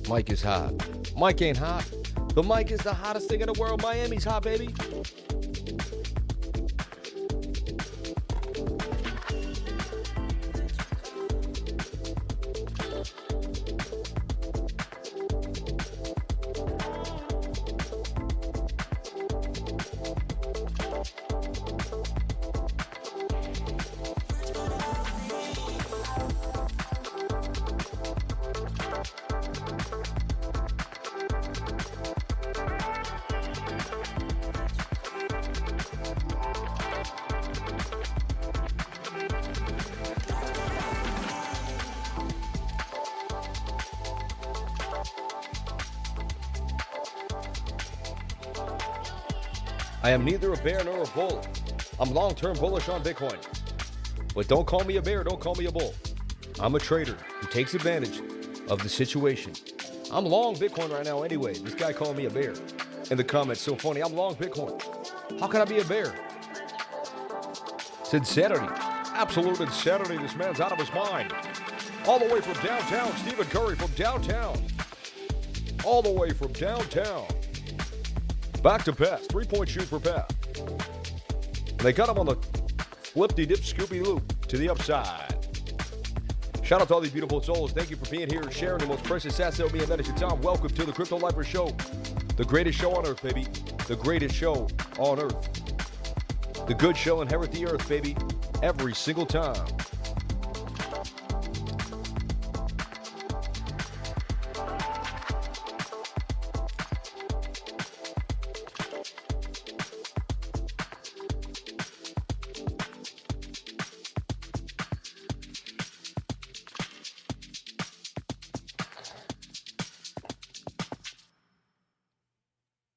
Mike is hot. Mike ain't hot. The mic is the hottest thing in the world. Miami's hot, baby. I am neither a bear nor a bull. I'm long-term bullish on Bitcoin. But don't call me a bear, don't call me a bull. I'm a trader who takes advantage of the situation. I'm long Bitcoin right now anyway. This guy called me a bear in the comments. So funny. I'm long Bitcoin. How can I be a bear? It's insanity. Absolute insanity. This man's out of his mind. All the way from downtown. Stephen Curry from downtown. All the way from downtown. Back to pass. 3-point shoot for pass. And they got him on the flip-de-dip Scooby-Loop to the upside. Shout out to all these beautiful souls. Thank you for being here and sharing the most precious asset with me, and that is your time. Welcome to the Crypto Lifer Show. The greatest show on earth, baby. The greatest show on earth. The good show inherit the earth, baby. Every single time.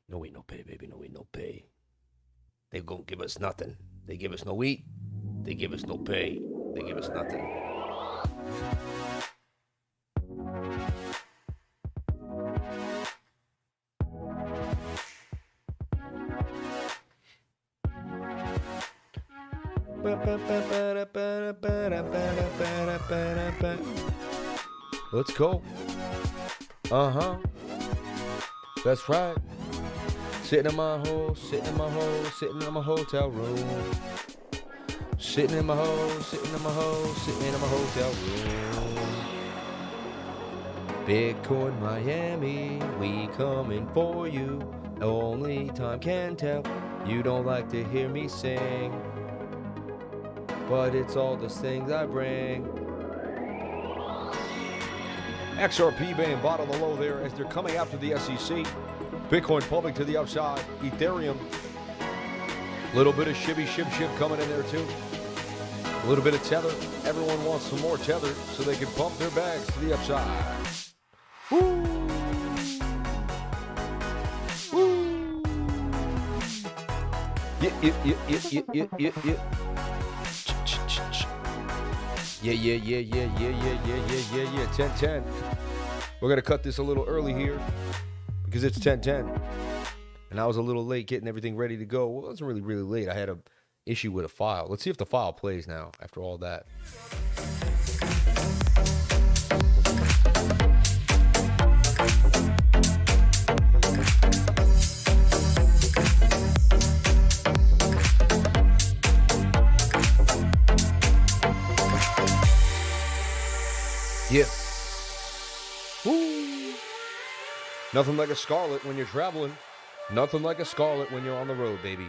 No eat, no pay, baby. No eat, no pay. They gonna give us nothing. They give us no eat. They give us no pay. They give us nothing. Let's go. Uh-huh. That's right. Sitting in my hole, sitting in my hole, sitting in my hotel room. Sitting in my hole, sitting in my hole, sitting in my hotel room. Bitcoin Miami, we coming for you. Only time can tell. You don't like to hear me sing, but it's all the things I bring. XRP being bought on the low there as they're coming after the SEC. Bitcoin pumping to the upside. Ethereum. A little bit of shibby shib coming in there too. A little bit of tether. Everyone wants some more tether so they can pump their bags to the upside. Woo! Woo! Yeah. Yeah. 10-10. We're going to cut this a little early here because it's 10-10. And I was a little late getting everything ready to go. Well, it wasn't really late. I had an issue with a file. Let's see if the file plays now after all that. Yeah. Woo. Nothing like a Scarlet when you're traveling. Nothing like a Scarlet when you're on the road, baby.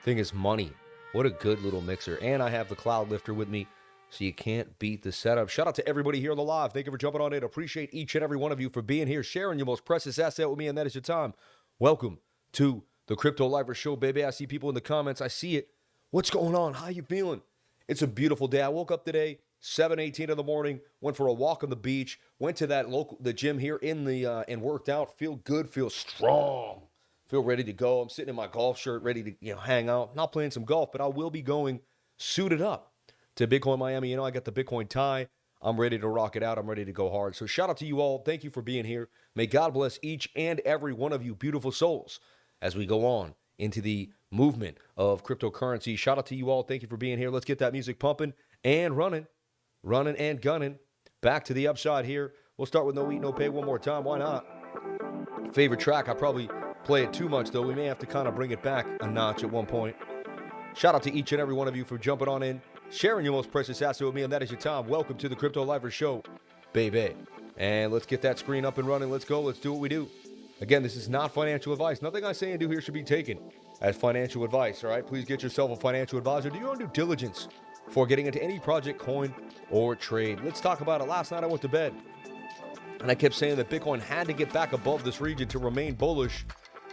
Thing is money. What a good little mixer. And I have the Cloud Lifter with me, so you can't beat the setup. Shout out to everybody here on the live. Thank you for jumping on in. Appreciate each and every one of you for being here, sharing your most precious asset with me, and that is your time. Welcome to the Crypto Lifer Show, baby. I see people in the comments. I see it. What's going on? How you feeling? It's a beautiful day. I woke up today, 7:18 in the morning, went for a walk on the beach, went to the gym here and worked out. Feel good, feel strong, feel ready to go. I'm sitting in my golf shirt, ready to hang out. Not playing some golf, but I will be going suited up to Bitcoin Miami. I got the Bitcoin tie. I'm ready to rock it out. I'm ready to go hard. So shout out to you all. Thank you for being here. May God bless each and every one of you beautiful souls as we go on into the movement of cryptocurrency. Shout out to you all. Thank you for being here. Let's get that music pumping and running and gunning. Back to the upside here. We'll start with No Eat, No Pay one more time. Why not? Favorite track. I probably play it too much, though. We may have to kind of bring it back a notch at one point. Shout out to each and every one of you for jumping on in, sharing your most precious asset with me, and that is your time. Welcome to the Crypto Lifer Show, baby. And let's get that screen up and running. Let's go. Let's do what we do. Again, this is not financial advice. Nothing I say and do here should be taken as financial advice, all right? Please get yourself a financial advisor. Do your own due diligence before getting into any project, coin, or trade. Let's talk about it. Last night I went to bed, and I kept saying that Bitcoin had to get back above this region to remain bullish.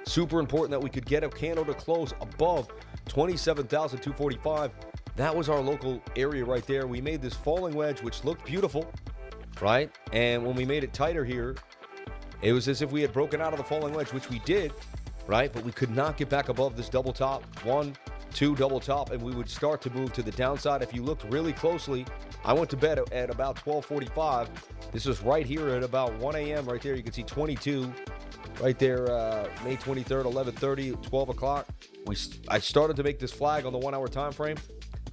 Super important that we could get a candle to close above 27,245. That was our local area right there. We made this falling wedge, which looked beautiful, right? And when we made it tighter here, it was as if we had broken out of the falling wedge, which we did, right? But we could not get back above this double top. 1, 2 double top, and we would start to move to the downside. If you looked really closely, I went to bed at about 12:45. This was right here at about 1 a.m. right there. You can see 22 right there, May 23rd, 11:30, 12 o'clock. I started to make this flag on the 1 hour time frame,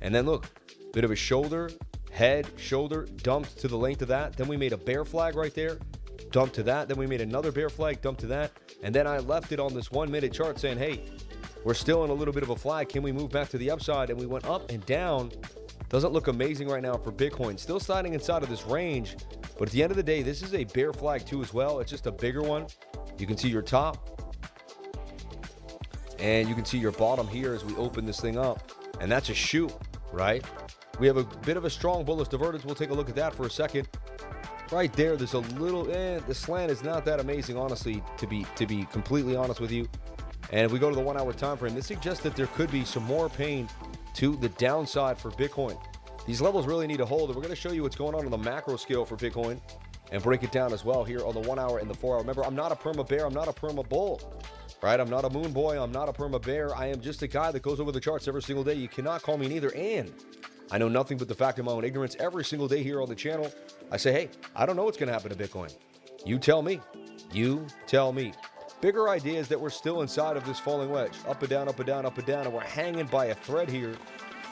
and then look, bit of a shoulder, head, shoulder, dumped to the length of that. Then we made a bear flag right there, dumped to that. Then we made another bear flag, dumped to that. And then I left it on this 1 minute chart saying, hey, we're still in a little bit of a flag. Can we move back to the upside? And we went up and down. Doesn't look amazing right now for Bitcoin. Still sliding inside of this range. But at the end of the day, this is a bear flag too as well. It's just a bigger one. You can see your top. And you can see your bottom here as we open this thing up. And that's a shoot, right? We have a bit of a strong bullish divergence. We'll take a look at that for a second. Right there, there's a little, the slant is not that amazing, honestly, to be completely honest with you. And if we go to the 1 hour time frame, this suggests that there could be some more pain to the downside for Bitcoin. These levels really need to hold, and we're going to show you what's going on the macro scale for Bitcoin and break it down as well here on the 1 hour and the 4 hour. Remember, I'm not a perma bear, I'm not a perma bull, right? I'm not a moon boy, I'm not a perma bear. I am just a guy that goes over the charts every single day. You cannot call me neither, and I know nothing but the fact of my own ignorance every single day here on the channel. I say, hey, I don't know what's going to happen to Bitcoin. You tell me. You tell me. Bigger idea is that we're still inside of this falling wedge. Up and down, up and down, up and down, and we're hanging by a thread here.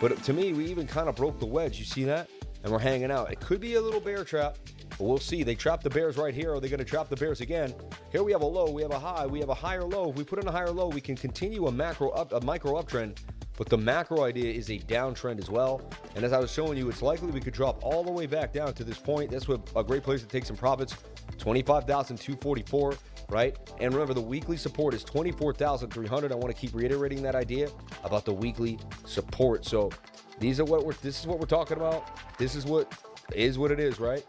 But to me, we even kind of broke the wedge. You see that? And we're hanging out. It could be a little bear trap, but we'll see. They trapped the bears right here. Are they going to trap the bears again? Here we have a low. We have a high. We have a higher low. If we put in a higher low, we can continue a micro uptrend. But the macro idea is a downtrend as well. And as I was showing you, it's likely we could drop all the way back down to this point. That's what a great place to take some profits. 25,244, right? And remember, the weekly support is 24,300. I want to keep reiterating that idea about the weekly support. So this is what we're talking about. This is what it is, right?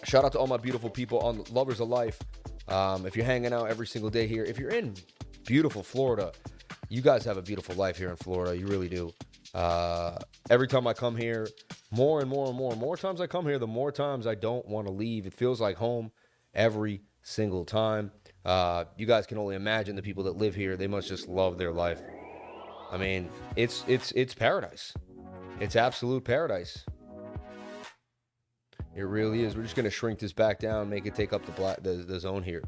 Shout out to all my beautiful people on Lovers of Life. If you're hanging out every single day here, if you're in beautiful Florida, you guys have a beautiful life here in Florida. You really do. Every time I come here, more times I come here, the more times I don't want to leave. It feels like home every single time. You guys can only imagine the people that live here. They must just love their life. I mean, it's paradise. It's absolute paradise. It really is. We're just going to shrink this back down, make it take up the zone here.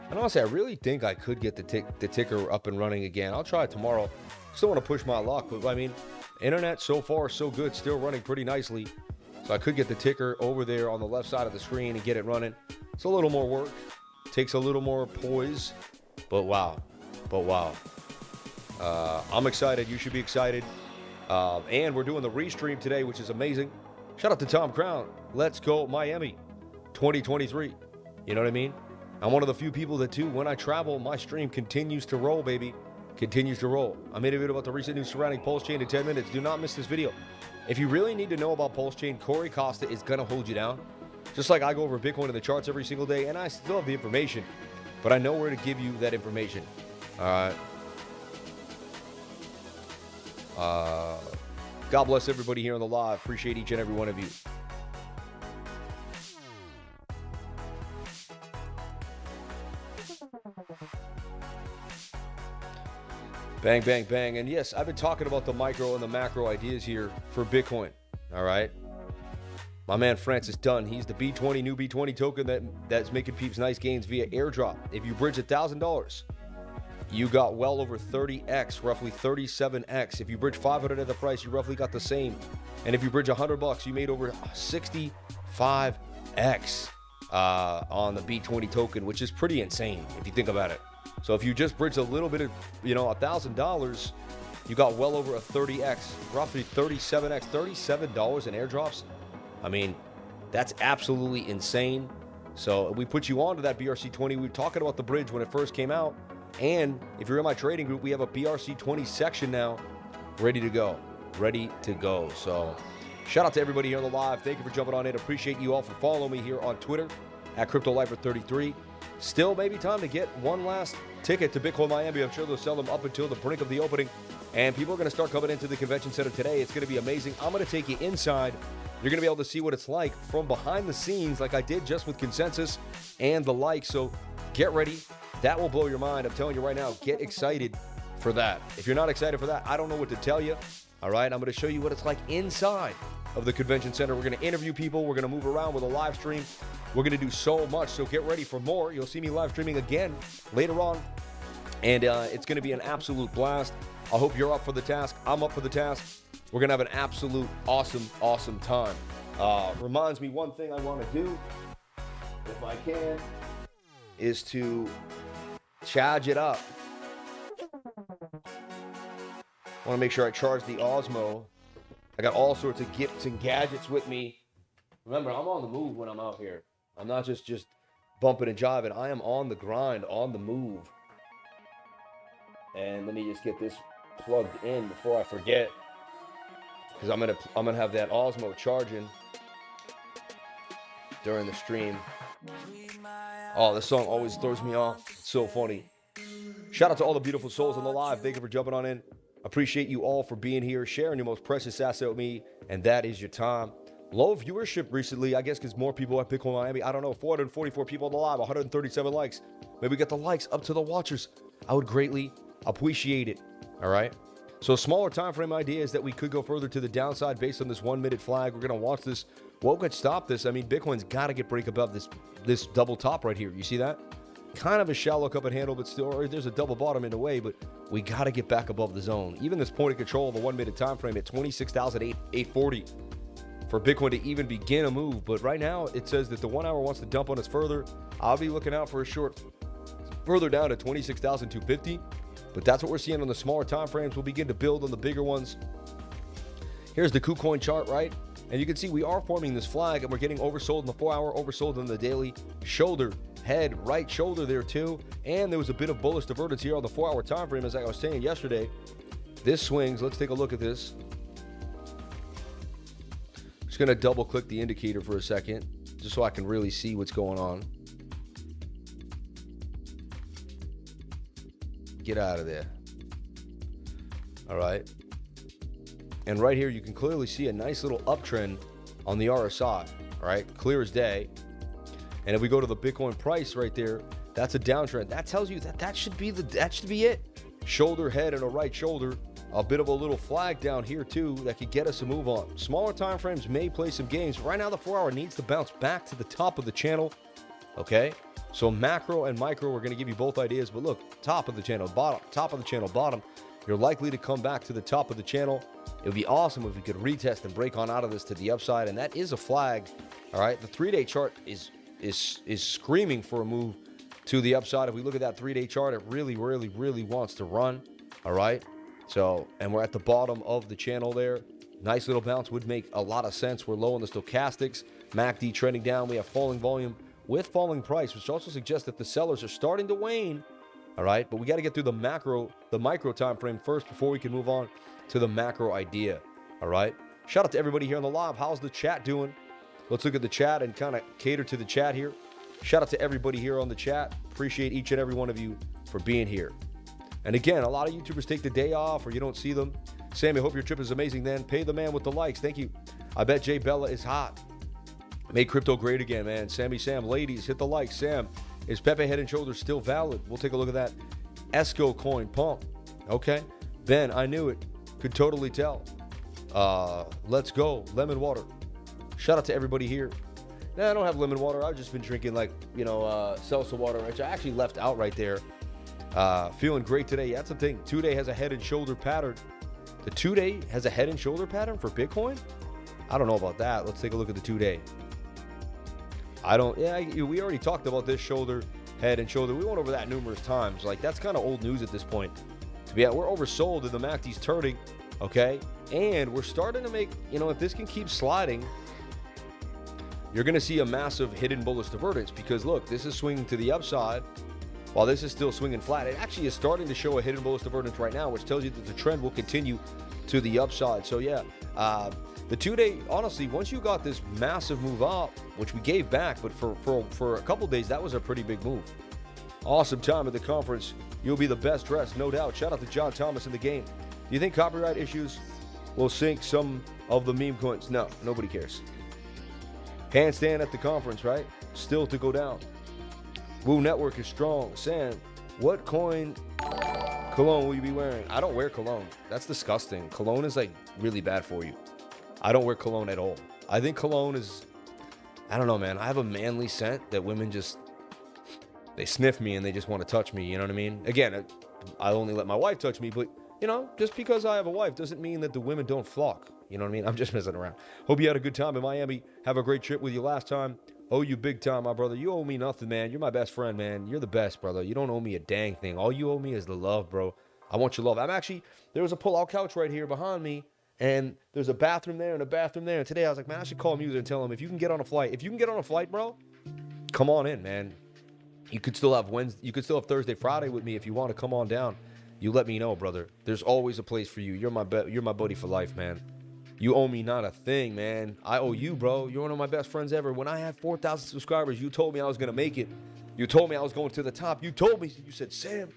And honestly, I really think I could get the ticker up and running again. I'll try it tomorrow. Still want to push my luck, but I mean, internet so far so good, still running pretty nicely. So I could get the ticker over there on the left side of the screen and get it running. It's a little more work, takes a little more poise, but wow. I'm excited. You should be excited. And we're doing the restream today, which is amazing. Shout out to Tom Crown. Let's go Miami 2023. You know what I mean? I'm one of the few people that, too, when I travel, my stream continues to roll, baby. Continues to roll. I made a video about the recent news surrounding Pulse Chain in 10 minutes. Do not miss this video. If you really need to know about Pulse Chain, Corey Costa is going to hold you down. Just like I go over Bitcoin in the charts every single day, and I still have the information, but I know where to give you that information. All right. God bless everybody here on the live. Appreciate each and every one of you. Bang, bang, bang. And yes, I've been talking about the micro and the macro ideas here for Bitcoin. All right. My man Francis Dunn, he's the B20, new B20 token that's making peeps nice gains via airdrop. If you bridge $1,000, you got well over 30x, roughly 37x. If you bridge 500 at the price, you roughly got the same. And if you bridge $100, you made over 65x. on the B20 token, which is pretty insane if you think about it. So if you just bridge a little bit of, $1,000, you got well over a 30x, roughly 37x, $37 in airdrops. I mean, that's absolutely insane. So we put you onto that BRC20. We were talking about the bridge when it first came out. And if you're in my trading group, we have a BRC20 section now ready to go. So shout out to everybody here on the live. Thank you for jumping on in. Appreciate you all for following me here on Twitter at CryptoLifer33. Still maybe time to get one last ticket to Bitcoin Miami. I'm sure they'll sell them up until the brink of the opening. And people are going to start coming into the convention center today. It's going to be amazing. I'm going to take you inside. You're going to be able to see what it's like from behind the scenes like I did just with Consensus and the like. So get ready. That will blow your mind. I'm telling you right now, get excited for that. If you're not excited for that, I don't know what to tell you. All right, I'm going to show you what it's like inside of the convention center. We're going to interview people. We're going to move around with a live stream. We're going to do so much. So get ready for more. You'll see me live streaming again later on. And it's going to be an absolute blast. I hope you're up for the task. I'm up for the task. We're going to have an absolute awesome time. Reminds me one thing I want to do, if I can, is to charge it up. I want to make sure I charge the Osmo. I got all sorts of gifts and gadgets with me. Remember, I'm on the move when I'm out here. I'm not just bumping and jiving. I am on the grind, on the move. And let me just get this plugged in before I forget, because I'm gonna have that Osmo charging during the stream. Oh, this song always throws me off. It's so funny. Shout out to all the beautiful souls on the live. Thank you for jumping on in. Appreciate you all for being here, sharing your most precious asset with me, and that is your time. Low viewership recently, I guess, because more people at Bitcoin Miami. I don't know, 444 people on the live, 137 likes. Maybe get the likes up to the watchers. I would greatly appreciate it. All right. So smaller time frame idea is that we could go further to the downside based on this 1 minute flag. We're going to watch this. What could stop this? I mean, Bitcoin's got to get break above this double top right here. You see that? Kind of a shallow cup and handle, but still, or there's a double bottom in a way, but we got to get back above the zone. Even this point of control of the 1 minute time frame at 26,840 for Bitcoin to even begin a move. But right now it says that the 1 hour wants to dump on us further. I'll be looking out for a short further down to 26,250. But that's what we're seeing on the smaller time frames. We'll begin to build on the bigger ones. Here's the KuCoin chart, right? And you can see we are forming this flag, and we're getting oversold in the 4 hour, oversold in the daily. Shoulder, head, right shoulder there too. And there was a bit of bullish divergence here on the 4 hour time frame, as I was saying yesterday. This swings. Let's take a look at this. Just going to double click the indicator for a second, just so I can really see what's going on. Get out of there. All right. And right here, you can clearly see a nice little uptrend on the RSI. All right. Clear as day. And if we go to the Bitcoin price right there, that's a downtrend. That tells you that should be it. Shoulder, head, and a right shoulder. A bit of a little flag down here too that could get us a move on. Smaller time frames may play some games. Right now, the 4 hour needs to bounce back to the top of the channel. Okay. So macro and micro, we're going to give you both ideas, but look, top of the channel, bottom, top of the channel, bottom. You're likely to come back to the top of the channel. It would be awesome if we could retest and break on out of this to the upside, and that is a flag. All right, the 3-day chart is screaming for a move to the upside. If we look at that 3-day chart, it really wants to run. All right, so, and we're at the bottom of the channel there. Nice little bounce would make a lot of sense. We're low on the stochastics. MACD trending down. We have falling volume with falling price, which also suggests that the sellers are starting to wane. All right, but we got to get through the micro time frame first before we can move on to the macro idea. All right, shout out to everybody here on the live. How's the chat doing? Let's look at the chat and kind of cater to the chat here. Shout out to everybody here on the chat. Appreciate each and every one of you for being here. And again, a lot of YouTubers take the day off or you don't see them. Sammy, hope your trip is amazing then. Pay the man with the likes. Thank you. I bet Jay Bella is hot. Make crypto great again, man. Sammy Sam, ladies, hit the like. Sam, is Pepe Head and Shoulders still valid? We'll take a look at that. Esco coin pump. Okay. Ben, I knew it. Could totally tell. Let's go. Lemon water. Shout out to everybody here. Nah, I don't have lemon water. I've just been drinking seltzer water, which I actually left out right there. Feeling great today. That's the thing. 2-day has a head and shoulder pattern. The 2-day has a head and shoulder pattern for Bitcoin? I don't know about that. Let's take a look at the 2-day. I don't. Yeah, we already talked about this shoulder, head, and shoulder. We went over that numerous times. Like, that's kind of old news at this point. Yeah, we're oversold in the MACD's turning, okay? And we're starting to make, if this can keep sliding, you're going to see a massive hidden bullish divergence because, look, this is swinging to the upside while this is still swinging flat. It actually is starting to show a hidden bullish divergence right now, which tells you that the trend will continue to the upside. So, yeah, the 2-day, honestly, once you got this massive move up, which we gave back, but for a couple days, that was a pretty big move. Awesome time at the conference. You'll be the best dressed, no doubt. Shout out to John Thomas in the game. Do you think copyright issues will sink some of the meme coins? No, nobody cares. Handstand at the conference, right? Still to go down. Woo Network is strong. Sam, what cologne will you be wearing? I don't wear cologne. That's disgusting. Cologne is like really bad for you. I don't wear cologne at all. I think cologne is, I don't know, man. I have a manly scent that women just, they sniff me and they just want to touch me. You know what I mean? Again, I only let my wife touch me, but just because I have a wife doesn't mean that the women don't flock. You know what I mean? I'm just messing around. Hope you had a good time in Miami. Have a great trip with you last time. Owe you big time, my brother. You owe me nothing, man. You're my best friend, man. You're the best, brother. You don't owe me a dang thing. All you owe me is the love, bro. I want your love. There was a pull-out couch right here behind me, and there's a bathroom there and a bathroom there. And today I was like, man, I should call Muser and tell him, if you can get on a flight, bro, come on in, man. You could still have Thursday, Friday with me if you want to come on down. You let me know, brother. There's always a place for you. You're my buddy for life, man. You owe me not a thing, man. I owe you, bro. You're one of my best friends ever. When I had 4,000 subscribers, you told me I was going to make it. You told me I was going to the top. You said, Sam,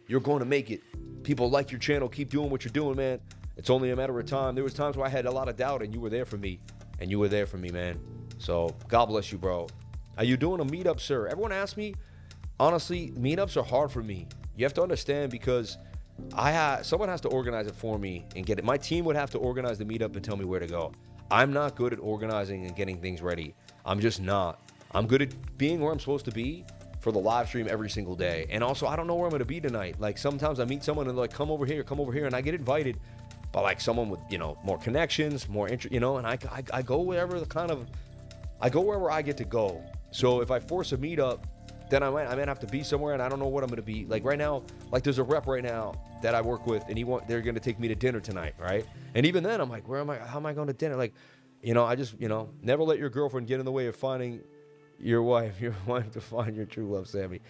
you're going to make it. People like your channel. Keep doing what you're doing, man. It's only a matter of time. There was times where I had a lot of doubt, and you were there for me. And you were there for me, man. So God bless you, bro. Are you doing a meetup, sir? Everyone asks me. Honestly, meetups are hard for me. You have to understand, because someone has to organize it for me and get it. My team would have to organize the meetup and tell me where to go. I'm not good at organizing and getting things ready. I'm just not. I'm good at being where I'm supposed to be for the live stream every single day. And also, I don't know where I'm going to be tonight. Like, sometimes I meet someone and they're like, come over here, and I get invited by like someone with, more connections, more interest, and I go wherever wherever I get to go. So if I force a meetup, then I might have to be somewhere, and I don't know what I'm going to be. Like right now, like there's a rep right now that I work with, and they're going to take me to dinner tonight, right? And even then, I'm like, how am I going to dinner? Like, I just, never let your girlfriend get in the way of finding your wife. You're wanting to find your true love, Sammy.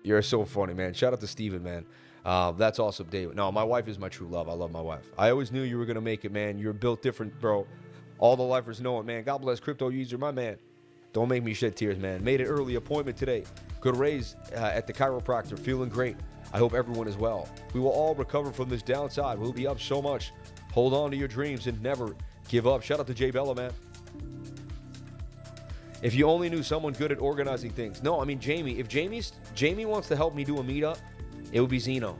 You're so funny, man. Shout out to Steven, man. That's awesome, David. No, my wife is my true love. I love my wife. I always knew you were going to make it, man. You're built different, bro. All the lifers know it, man. God bless Crypto User, my man. Don't make me shed tears, man. Made an early appointment today. Good raise at the chiropractor. Feeling great. I hope everyone is well. We will all recover from this downside. We'll be up so much. Hold on to your dreams and never give up. Shout out to Jay Bella, man. If you only knew someone good at organizing things. No, I mean, Jamie. If Jamie wants to help me do a meetup, it would be Zeno.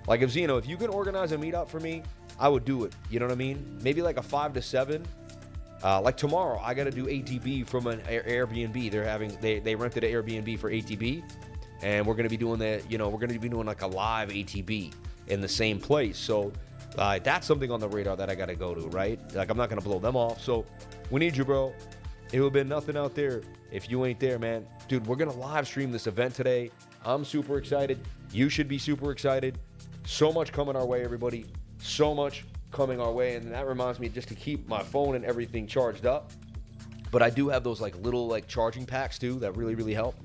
Like, if you can organize a meetup for me, I would do it. You know what I mean? Maybe like a 5 to 7. Like tomorrow, I got to do ATB from an Airbnb. They rented an Airbnb for ATB, and we're going to be doing that. We're going to be doing like a live ATB in the same place. So that's something on the radar that I got to go to, right? Like, I'm not going to blow them off. So we need you, bro. It would have been nothing out there if you ain't there, man. Dude, we're going to live stream this event today. I'm super excited. You should be super excited. So much coming our way, everybody. So much coming our way, and that reminds me just to keep my phone and everything charged up. But I do have those like little like charging packs too that really help.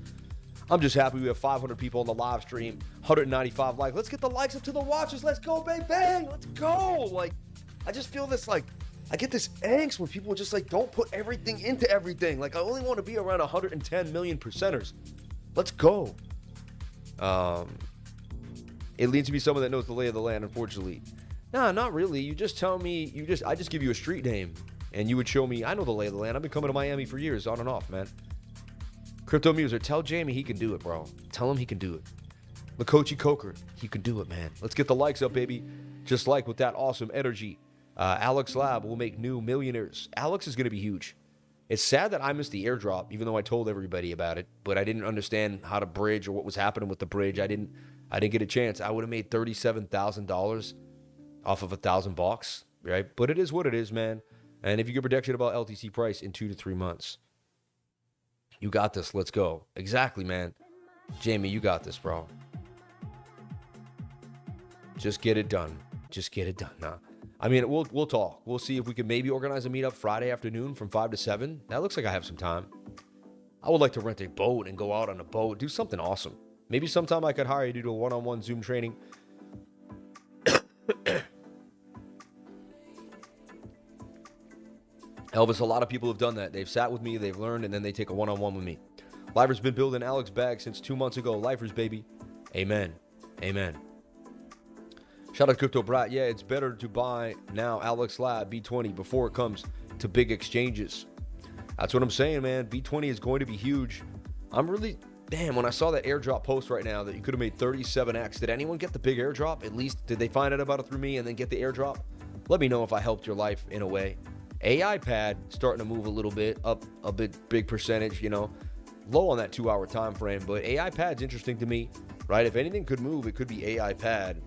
I'm just happy we have 500 people on the live stream, 195 likes. Let's get the likes up to the watches. Let's go, bang bang. Let's go. Like, I just feel this, like, I get this angst when people just like don't put everything into everything. Like, I only want to be around 110 million percenters. Let's go. It needs to be someone that knows the lay of the land, unfortunately. Nah, not really. You just tell me, I just give you a street name, and you would show me, I know the lay of the land. I've been coming to Miami for years, on and off, man. Crypto Muser, tell Jamie he can do it, bro. Tell him he can do it. Lakochi Coker, he can do it, man. Let's get the likes up, baby. Just like with that awesome energy. Alex Lab will make new millionaires. Alex is going to be huge. It's sad that I missed the airdrop, even though I told everybody about it, but I didn't understand how to bridge or what was happening with the bridge. I didn't get a chance. I would have made $37,000 off of $1,000 bucks, right? But it is what it is, man. And if you get protection about LTC price in 2 to 3 months, you got this. Let's go. Exactly, man. Jamie, you got this, bro. Just get it done. Just get it done. Nah. I mean, we'll talk. We'll see if we can maybe organize a meetup Friday afternoon from 5 to 7. That looks like I have some time. I would like to rent a boat and go out on a boat. Do something awesome. Maybe sometime I could hire you to do a one-on-one Zoom training. Elvis, a lot of people have done that. They've sat with me, they've learned, and then they take a one-on-one with me. Lifer's been building Alex bag since 2 months ago. Lifers, baby. Amen. Amen. Shout out Crypto Brat. Yeah, it's better to buy now Alex Lab B20 before it comes to big exchanges. That's what I'm saying, man. B20 is going to be huge. I'm really... Damn, when I saw that airdrop post right now that you could have made 37x, did anyone get the big airdrop? At least, did they find out about it through me and then get the airdrop? Let me know if I helped your life in a way. AIPAD starting to move a little bit, up a big percentage, you know. Low on that 2-hour time frame, but AIPAD's interesting to me, right? If anything could move, it could be AIPAD.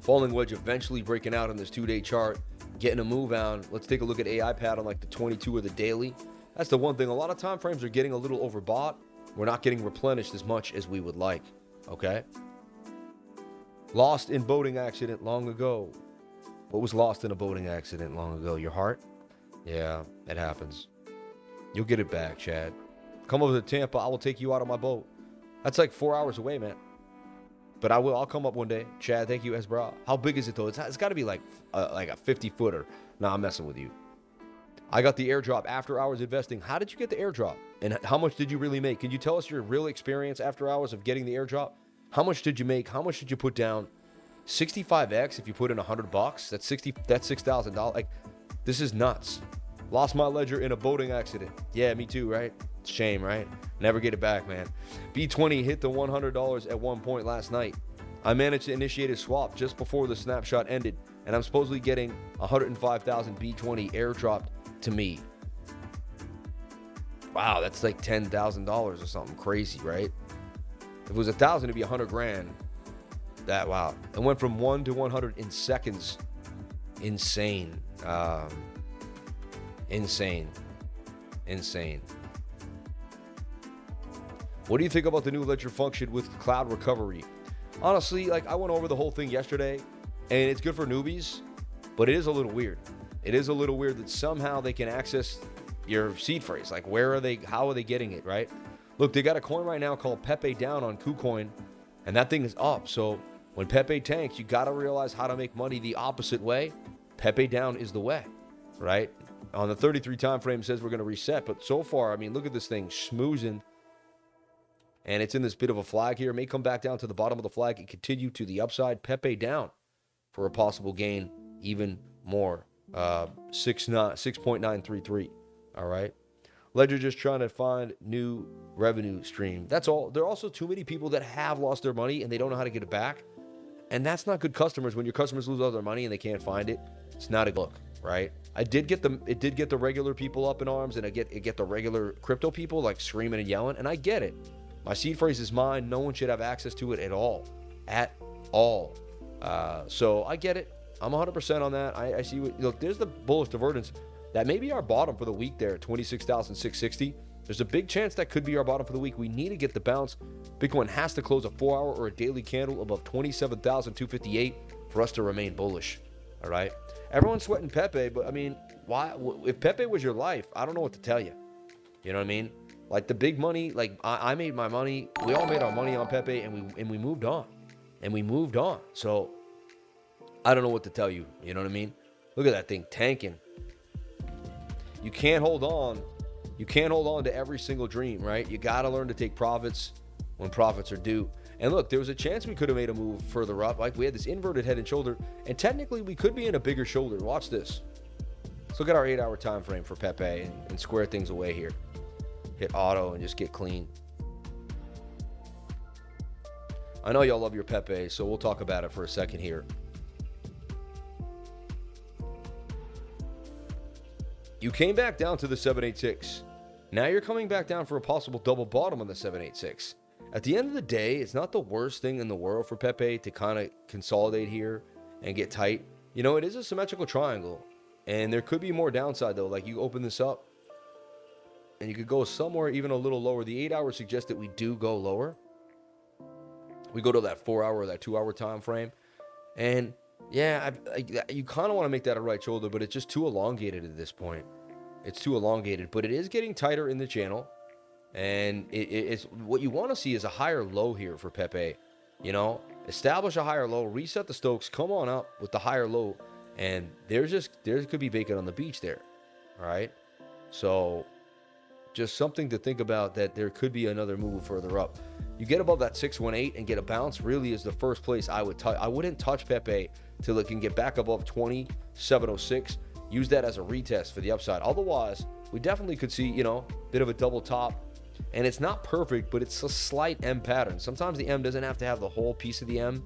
Falling wedge eventually breaking out on this 2-day chart, getting a move on. Let's take a look at AIPAD on like the 22 of the daily. That's the one thing. A lot of time frames are getting a little overbought. We're not getting replenished as much as we would like, okay? Lost in boating accident long ago. What was lost in a boating accident long ago? Your heart? Yeah, it happens. You'll get it back, Chad. Come over to Tampa. I will take you out on my boat. That's like 4 hours away, man. But I will. I'll come up one day. Chad, thank you, Esbra. How big is it, though? It's got to be like a 50-footer. Nah, I'm messing with you. I got the airdrop after hours investing. How did you get the airdrop? And how much did you really make? Can you tell us your real experience after hours of getting the airdrop? How much did you make? How much did you put down? 65x if you put in $100. That's $6,000. Like, this is nuts. Lost my ledger in a boating accident. Yeah, me too, right? Shame, right? Never get it back, man. B20 hit the $100 at one point last night. I managed to initiate a swap just before the snapshot ended, and I'm supposedly getting 105,000 B20 airdropped to me. Wow, that's like $10,000 or something crazy, right? If it was 1,000, it'd be 100 grand. That, wow. It went from 1 to 100 in seconds. Insane. Insane. What do you think about the new ledger function with cloud recovery? Honestly, like, I went over the whole thing yesterday, and it's good for newbies, but it is a little weird. It is a little weird that somehow they can access your seed phrase. Like, where are they? How are they getting it, right? Look, they got a coin right now called PEPEDOWN on KuCoin, and that thing is up. So when Pepe tanks, you got to realize how to make money the opposite way. PEPEDOWN is the way, right? On the 33 time frame, it says we're going to reset, but so far, I mean, look at this thing schmoozing, and it's in this bit of a flag here. It may come back down to the bottom of the flag and continue to the upside. PEPEDOWN for a possible gain even more. 6.933. All right. Ledger just trying to find new revenue stream. That's all. There are also too many people that have lost their money and they don't know how to get it back. And that's not good customers. When your customers lose all their money and they can't find it, it's not a good look, right? It did get the regular people up in arms, and it get the regular crypto people like screaming and yelling, and I get it. My seed phrase is mine. No one should have access to it at all. At all. So I get it. I'm 100% on that. I see what, look, there's the bullish divergence. That may be our bottom for the week there at 26,660. There's a big chance that could be our bottom for the week. We need to get the bounce. Bitcoin has to close a 4-hour or a daily candle above 27,258 for us to remain bullish. All right. Everyone's sweating Pepe, but I mean, why? If Pepe was your life, I don't know what to tell you. You know what I mean? Like the big money, like I made my money. We all made our money on Pepe, and we moved on. And we moved on. So I don't know what to tell you. You know what I mean? Look at that thing tanking. You can't hold on. You can't hold on to every single dream, right? You got to learn to take profits when profits are due. And look, there was a chance we could have made a move further up. Like we had this inverted head and shoulder, and technically we could be in a bigger shoulder. Watch this. Let's look at our 8-hour time frame for Pepe and square things away here. Hit auto and just get clean. I know y'all love your Pepe, so we'll talk about it for a second here. You came back down to the 786. Now you're coming back down for a possible double bottom on the 786. At the end of the day, it's not the worst thing in the world for Pepe to kind of consolidate here and get tight. You know, it is a symmetrical triangle. And there could be more downside, though. Like, you open this up, and you could go somewhere even a little lower. The 8 hours suggest that we do go lower. We go to that 4 hour or that 2 hour time frame. And, yeah, you kind of want to make that a right shoulder, but it's just too elongated at this point. It's too elongated. But it is getting tighter in the channel. And it's what you want to see is a higher low here for Pepe. You know, establish a higher low, reset the Stokes, come on up with the higher low, and there could be bacon on the beach there. All right, so just something to think about, that there could be another move further up. You get above that 618 and get a bounce really is the first place I would touch. I wouldn't touch Pepe till it can get back above 2706. Use that as a retest for the upside. Otherwise, we definitely could see, you know, a bit of a double top. And it's not perfect, but it's a slight M pattern. Sometimes the M doesn't have to have the whole piece of the M.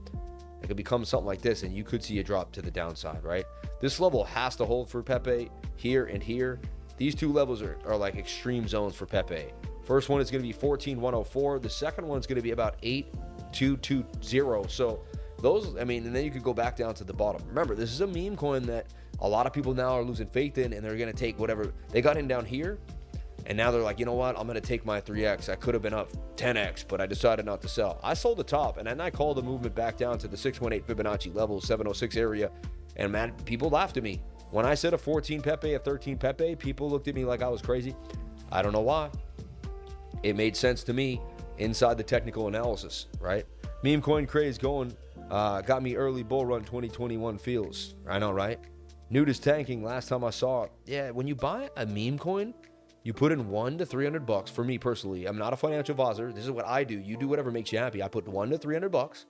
It could become something like this, and you could see a drop to the downside, right? This level has to hold for Pepe here and here. These two levels are like extreme zones for Pepe. First one is going to be 14,104. The second one is going to be about 8,220. So those, I mean, and then you could go back down to the bottom. Remember, this is a meme coin that a lot of people now are losing faith in, and they're going to take whatever they got in down here. And now they're like, you know what? I'm going to take my 3x. I could have been up 10x, but I decided not to sell. I sold the top, and then I called the movement back down to the 618 Fibonacci level, 706 area. And man, people laughed at me. When I said a 14 Pepe, a 13 Pepe, people looked at me like I was crazy. I don't know why. It made sense to me inside the technical analysis, right? Meme coin craze going, got me early bull run 2021 feels. I know, right? Nude is tanking last time I saw it. Yeah, when you buy a meme coin, you put in $100 to $300 for me personally. I'm not a financial advisor. This is what I do. You do whatever makes you happy. I put $100 to $300.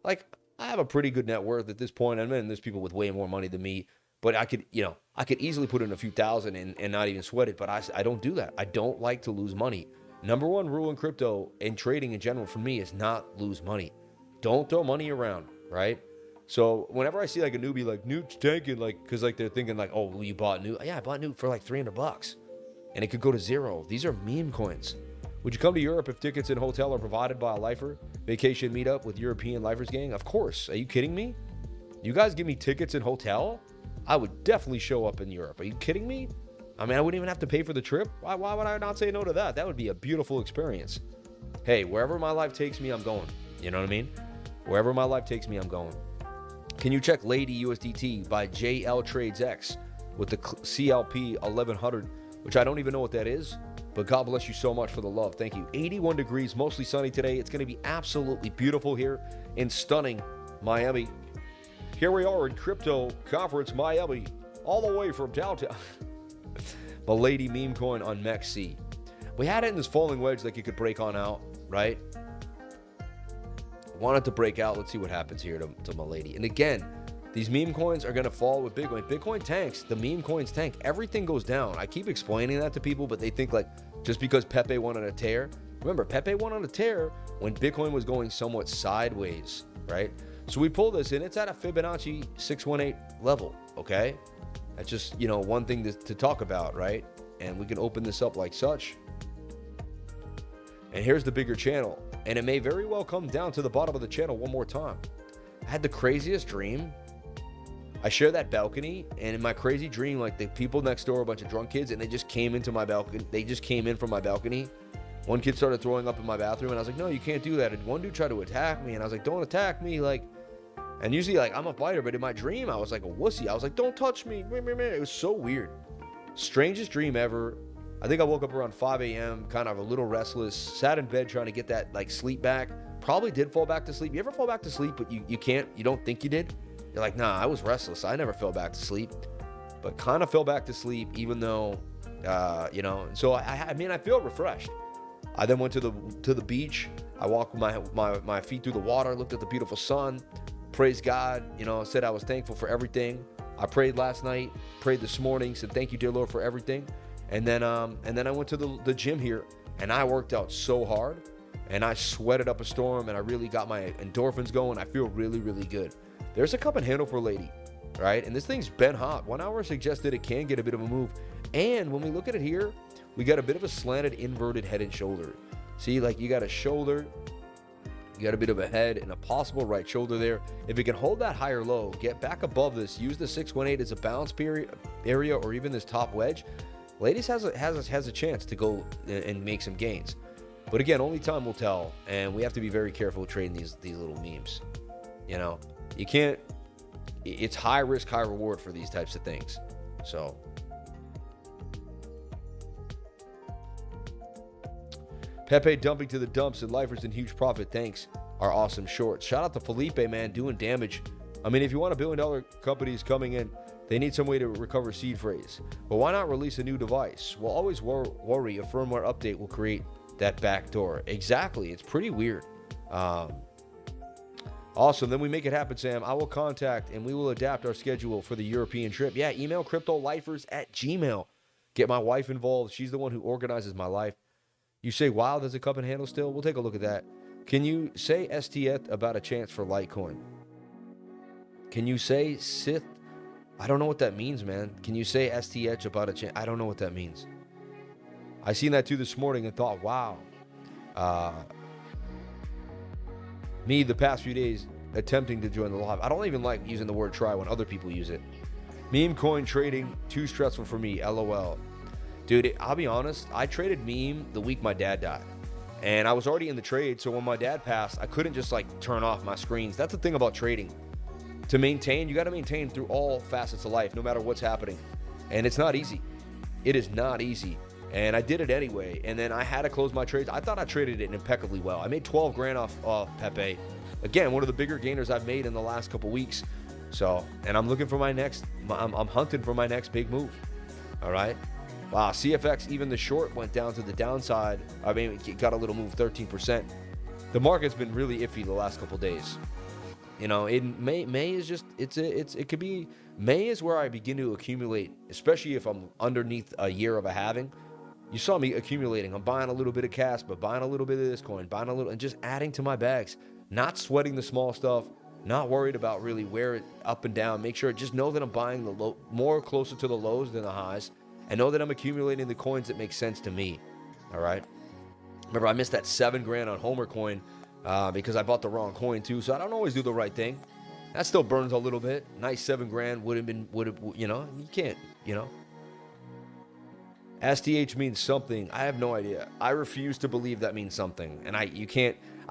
Like, I have a pretty good net worth at this point. I mean, there's people with way more money than me, but I could, you know, I could easily put in a few thousand and not even sweat it. But I don't do that. I don't like to lose money. Number one rule in crypto and trading in general for me is not lose money. Don't throw money around, right? So whenever I see like a newbie like Nude's tanking, like, because like they're thinking like, oh, well, you bought Nude. Yeah, I bought Nude for like $300. And it could go to zero. These are meme coins. Would you come to Europe if tickets and hotel are provided by a lifer? Vacation meetup with European lifers gang? Of course. Are you kidding me? You guys give me tickets and hotel? I would definitely show up in Europe. Are you kidding me? I mean, I wouldn't even have to pay for the trip. Why would I not say no to that? That would be a beautiful experience. Hey, wherever my life takes me, I'm going. You know what I mean? Wherever my life takes me, I'm going. Can you check Lady USDT by JL Trades X with the CLP 1100? Which I don't even know what that is, but God bless you so much for the love. Thank you. 81 degrees, mostly sunny today. It's going to be absolutely beautiful here in stunning Miami. Here we are in Crypto Conference Miami, all the way from downtown. The Lady meme coin on MEXC. We had it in this falling wedge like it could break on out, right? Wanted to break out. Let's see what happens here to my lady. And again, these meme coins are going to fall with Bitcoin. Bitcoin tanks. The meme coins tank. Everything goes down. I keep explaining that to people, but they think like just because Pepe went on a tear. Remember, Pepe went on a tear when Bitcoin was going somewhat sideways, right? So we pull this and it's at a Fibonacci 618 level, okay? That's just, you know, one thing to talk about, right? And we can open this up like such. And here's the bigger channel. And it may very well come down to the bottom of the channel one more time. I had the craziest dream. I share that balcony, and in my crazy dream, like the people next door, a bunch of drunk kids, and they just came into my balcony. They just came in from my balcony. One kid started throwing up in my bathroom, and I was like, no, you can't do that. And one dude tried to attack me, and I was like, don't attack me. Like, and usually, like, I'm a fighter, but in my dream, I was like a wussy. I was like, don't touch me. It was so weird. Strangest dream ever. I think I woke up around 5 a.m., kind of a little restless, sat in bed trying to get that, like, sleep back. Probably did fall back to sleep. You ever fall back to sleep, but you can't, you don't think you did? You're like, nah, I was restless. I never fell back to sleep, but kind of fell back to sleep, even though, you know. So I mean, I feel refreshed. I then went to the beach. I walked my feet through the water, looked at the beautiful sun, praised God. You know, said I was thankful for everything. I prayed last night, prayed this morning, said thank you, dear Lord, for everything. And then I went to the gym here, and I worked out so hard, and I sweated up a storm, and I really got my endorphins going. I feel really, really good. There's a cup and handle for Lady, right? And this thing's been hot. 1 hour suggested it can get a bit of a move. And when we look at it here, we got a bit of a slanted inverted head and shoulder. See, like you got a shoulder, You got a bit of a head and a possible right shoulder there. If it can hold that higher low, get back above this, use the 618 as a balance area or even this top wedge, ladies has a chance to go and make some gains. But again, only time will tell, and we have to be very careful trading these little memes. You know, you can't, it's high risk, high reward for these types of things. So Pepe dumping to the dumps and lifers in huge profit. Thanks. Our awesome shorts. Shout out to Felipe, man, doing damage. I mean, if you want $1 billion companies coming in, they need some way to recover seed phrase. But why not release a new device? We'll always worry a firmware update will create that backdoor. Exactly. It's pretty weird. Awesome. Then we make it happen, Sam. I will contact and we will adapt our schedule for the European trip. Yeah, email cryptolifers@gmail. Get my wife involved. She's the one who organizes my life. You say, wow, does it cup and handle still? We'll take a look at that. Can you say STF about a chance for Litecoin? Can you say Sith? I don't know what that means, man. Can you say STH about a chance? I don't know what that means. I seen that too this morning and thought, wow. Me, the past few days, attempting to join the live. I don't even like using the word try when other people use it. Meme coin trading, too stressful for me, LOL. Dude, I'll be honest, I traded meme the week my dad died. And I was already in the trade, so when my dad passed, I couldn't just like turn off my screens. That's the thing about trading. To maintain, you got to maintain through all facets of life, no matter what's happening. And it's not easy. It is not easy. And I did it anyway. And then I had to close my trades. I thought I traded it impeccably well. I made 12 grand off Pepe. Again, one of the bigger gainers I've made in the last couple weeks. So, and I'm looking for my next, I'm hunting for my next big move. All right. Wow, CFX, even the short went down to the downside. I mean, it got a little move, 13%. The market's been really iffy the last couple days. You know, May is just, it could be, May is where I begin to accumulate, especially if I'm underneath a year of a halving. You saw me accumulating. I'm buying a little bit of cash, but buying a little bit of this coin, buying a little, and just adding to my bags. Not sweating the small stuff, not worried about really where it up and down. Make sure, just know that I'm buying the low, more closer to the lows than the highs. And know that I'm accumulating the coins that make sense to me. All right. Remember, I missed that 7 grand on Homer coin because I bought the wrong coin too. So I don't always do the right thing. That still burns a little bit. Nice 7 grand would have, you know, you can't, you know. STH means something. I have no idea. I refuse to believe that means something. And I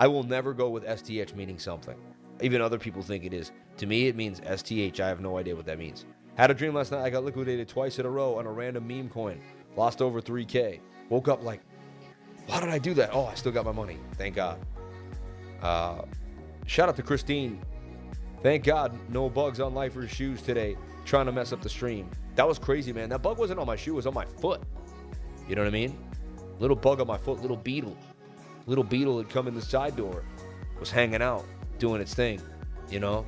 will never go with STH meaning something. Even other people think it is. To me, it means STH. I have no idea what that means. Had a dream last night. I got liquidated twice in a row on a random meme coin. Lost over 3K. Woke up like, why did I do that? Oh, I still got my money. Thank God. Shout out to Christine. Thank God no bugs on Lifer's shoes today. Trying to mess up the stream. That was crazy, man. That bug wasn't on my shoe. It was on my foot. You know what I mean? Little bug on my foot. Little beetle. Little beetle had come in the side door. Was hanging out. Doing its thing. You know?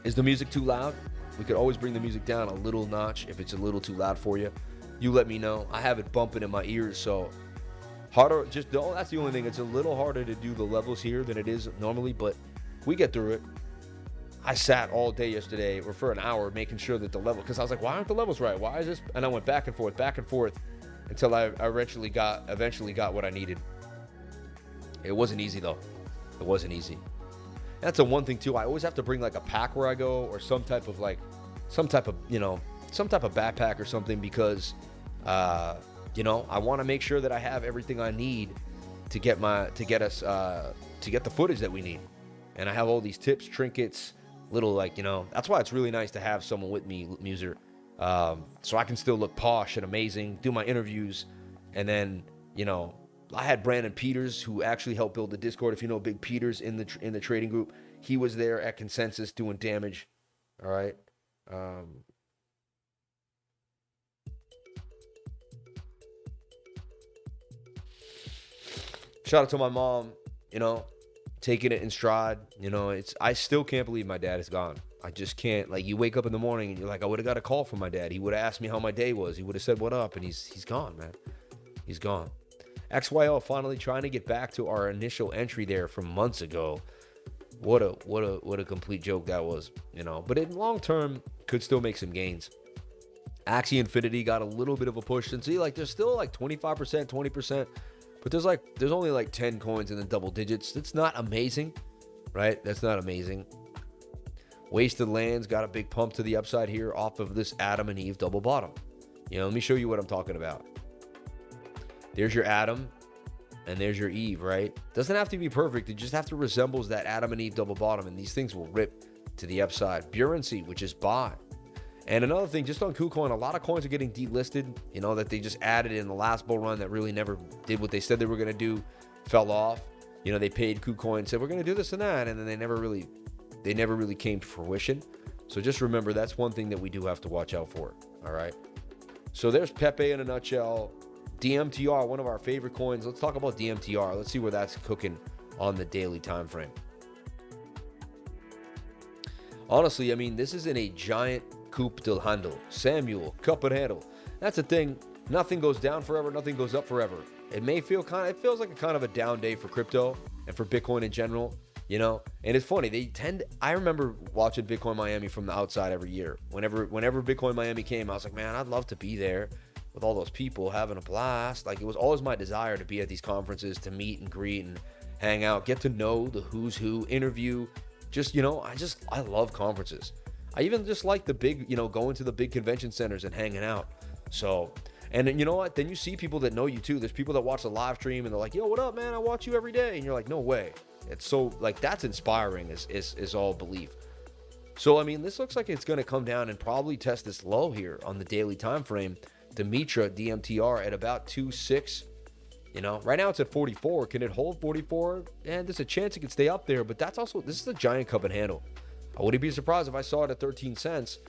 Is the music too loud? We could always bring the music down a little notch if it's a little too loud for you. You let me know. I have it bumping in my ears, so harder. Just that's the only thing. It's a little harder to do the levels here than it is normally, but we get through it. I sat all day yesterday, or for an hour, making sure that the level, because I was like, why aren't the levels right? Why is this? And I went back and forth, until I eventually got what I needed. It wasn't easy though. It wasn't easy. That's the one thing too. I always have to bring like a pack where I go, or some type of backpack or something, because I want to make sure that I have everything I need to get the footage that we need. And I have all these tips, trinkets, little that's why it's really nice to have someone with me, Muser, so I can still look posh and amazing, do my interviews. And then, I had Brandon Peters, who actually helped build the Discord. If you know Big Peters in the trading group, he was there at Consensus doing damage. All right. Shout out to my mom, taking it in stride. I still can't believe my dad is gone. I just can't. Like, you wake up in the morning and you're like, I would have got a call from my dad. He would have asked me how my day was. He would have said what up, and he's gone, man. He's gone. XYL finally trying to get back to our initial entry there from months ago. What a complete joke that was, But in long term, could still make some gains. Axie Infinity got a little bit of a push, and see, there's still 25%, 20%. But there's only like 10 coins in the double digits. That's not amazing, right? That's not amazing. Wasted Lands got a big pump to the upside here off of this Adam and Eve double bottom. Let me show you what I'm talking about. There's your Adam and there's your Eve, right? Doesn't have to be perfect. It just have to resembles that Adam and Eve double bottom, and these things will rip to the upside. Buoyancy, which is buy. And another thing, just on KuCoin, a lot of coins are getting delisted, that they just added in the last bull run that really never did what they said they were going to do, fell off. They paid KuCoin, said we're going to do this and that, and then they never really came to fruition. So just remember, that's one thing that we do have to watch out for, all right? So there's PEPE in a nutshell. DMTR, one of our favorite coins. Let's talk about DMTR. Let's see where that's cooking on the daily time frame. Honestly, this is in a giant coupe de handle. Samuel, cup and handle. That's the thing. Nothing goes down forever. Nothing goes up forever. It feels like a kind of a down day for crypto and for Bitcoin in general, And it's funny. I remember watching Bitcoin Miami from the outside every year. Whenever Bitcoin Miami came, I was like, man, I'd love to be there with all those people having a blast. Like, it was always my desire to be at these conferences, to meet and greet and hang out, get to know the who's who, interview. I love conferences. I even just like the big, going to the big convention centers and hanging out. So, and then you know what? Then you see people that know you too. There's people that watch the live stream and they're like, yo, what up, man? I watch you every day. And you're like, no way. It's so, like, that's inspiring is all belief. So, this looks like it's going to come down and probably test this low here on the daily time frame. Dimitra DMTR at about 2.6. Right now it's at 44. Can it hold 44? And there's a chance it could stay up there, but this is a giant cup and handle. I wouldn't be surprised if I saw it at 13 cents,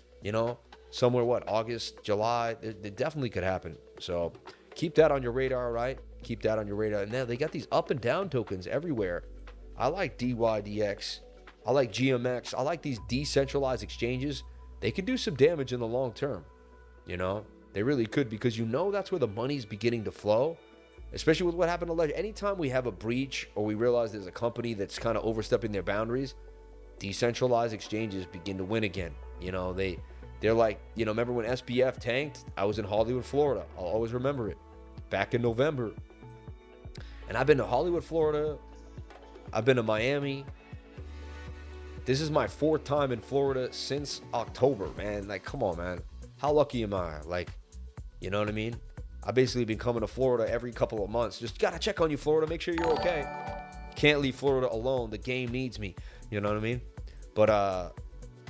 somewhere, August, July. It definitely could happen. So keep that on your radar, right? Keep that on your radar. And now they got these up and down tokens everywhere. I like DYDX. I like GMX. I like these decentralized exchanges. They could do some damage in the long term. They really could, because that's where the money's beginning to flow, especially with what happened to Ledger. Anytime we have a breach or we realize there's a company that's kind of overstepping their boundaries, decentralized exchanges begin to win again. They're like, remember when SBF tanked? I was in Hollywood, Florida. I'll always remember it. Back in November. And I've been to Hollywood, Florida. I've been to Miami. This is my 4th time in Florida since October, man. Like, come on, man. How lucky am I? Like, you know what I mean? I've basically been coming to Florida every couple of months. Just got to check on you, Florida. Make sure you're okay. Can't leave Florida alone. The game needs me. You know what I mean? But,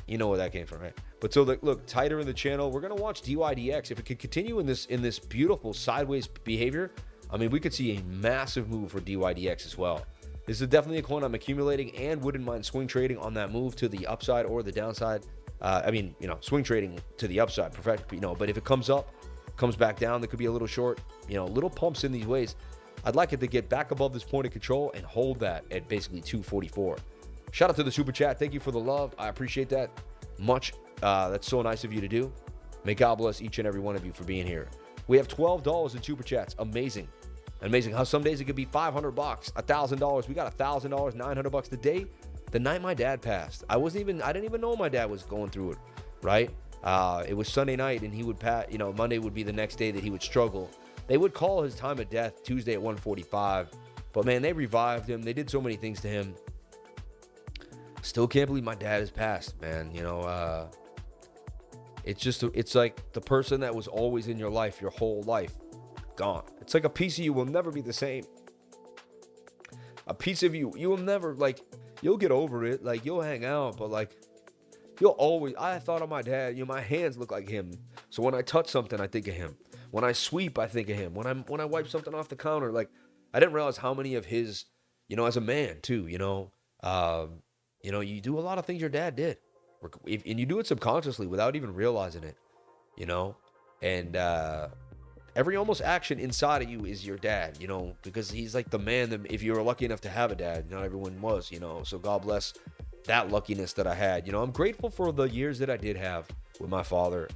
you know where that came from, right? But so, look, tighter in the channel. We're going to watch DYDX. If it could continue in this beautiful sideways behavior, we could see a massive move for DYDX as well. This is definitely a coin I'm accumulating and wouldn't mind swing trading on that move to the upside or the downside. Swing trading to the upside, perfect, but if it comes up, comes back down, there could be a little short, little pumps in these ways. I'd like it to get back above this point of control and hold that at basically 244. Shout out to the super chat. Thank you for the love. I appreciate that much. That's so nice of you to do. May God bless each and every one of you for being here. We have $12 in super chats. Amazing. How some days it could be $500, $1,000. We got $1,000, $900 today. The night my dad passed, I didn't even know my dad was going through it, right? It was Sunday night, and he would pass, Monday would be the next day that he would struggle. They would call his time of death Tuesday at 1:45, but man, they revived him. They did so many things to him. Still can't believe my dad has passed, man. It's like the person that was always in your life, your whole life, gone. It's like a piece of you will never be the same. A piece of you will never, like, you'll get over it, like, you'll hang out, but like, you'll always, I thought of my dad, my hands look like him. So when I touch something, I think of him. When I sweep, I think of him. When I wipe something off the counter, like, I didn't realize how many of his, as a man too, you do a lot of things your dad did. And you do it subconsciously without even realizing it, and every almost action inside of you is your dad, because he's like the man that, if you were lucky enough to have a dad, not everyone was, so God bless that luckiness that I had. I'm grateful for the years that I did have with my father.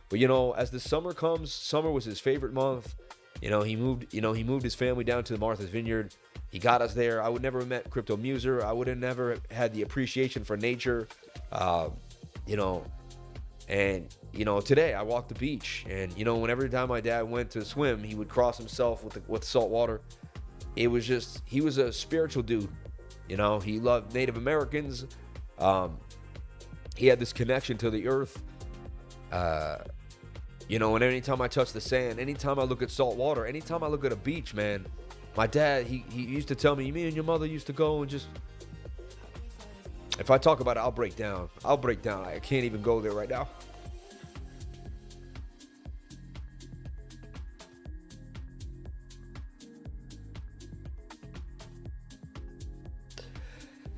But as the summer comes, summer was his favorite month. He moved his family down to Martha's Vineyard. He got us there. I would never have met Crypto Muser. I would have never had the appreciation for nature. And today I walked the beach, and every time my dad went to swim, he would cross himself with salt water. it was just, he was a spiritual dude. You know, he loved Native Americans. He had this connection to the earth. You know, and anytime I touch the sand, anytime I look at salt water, anytime I look at a beach, man, my dad, he used to tell me, me and your mother used to go and just, if I talk about it, I'll break down. I can't even go there right now.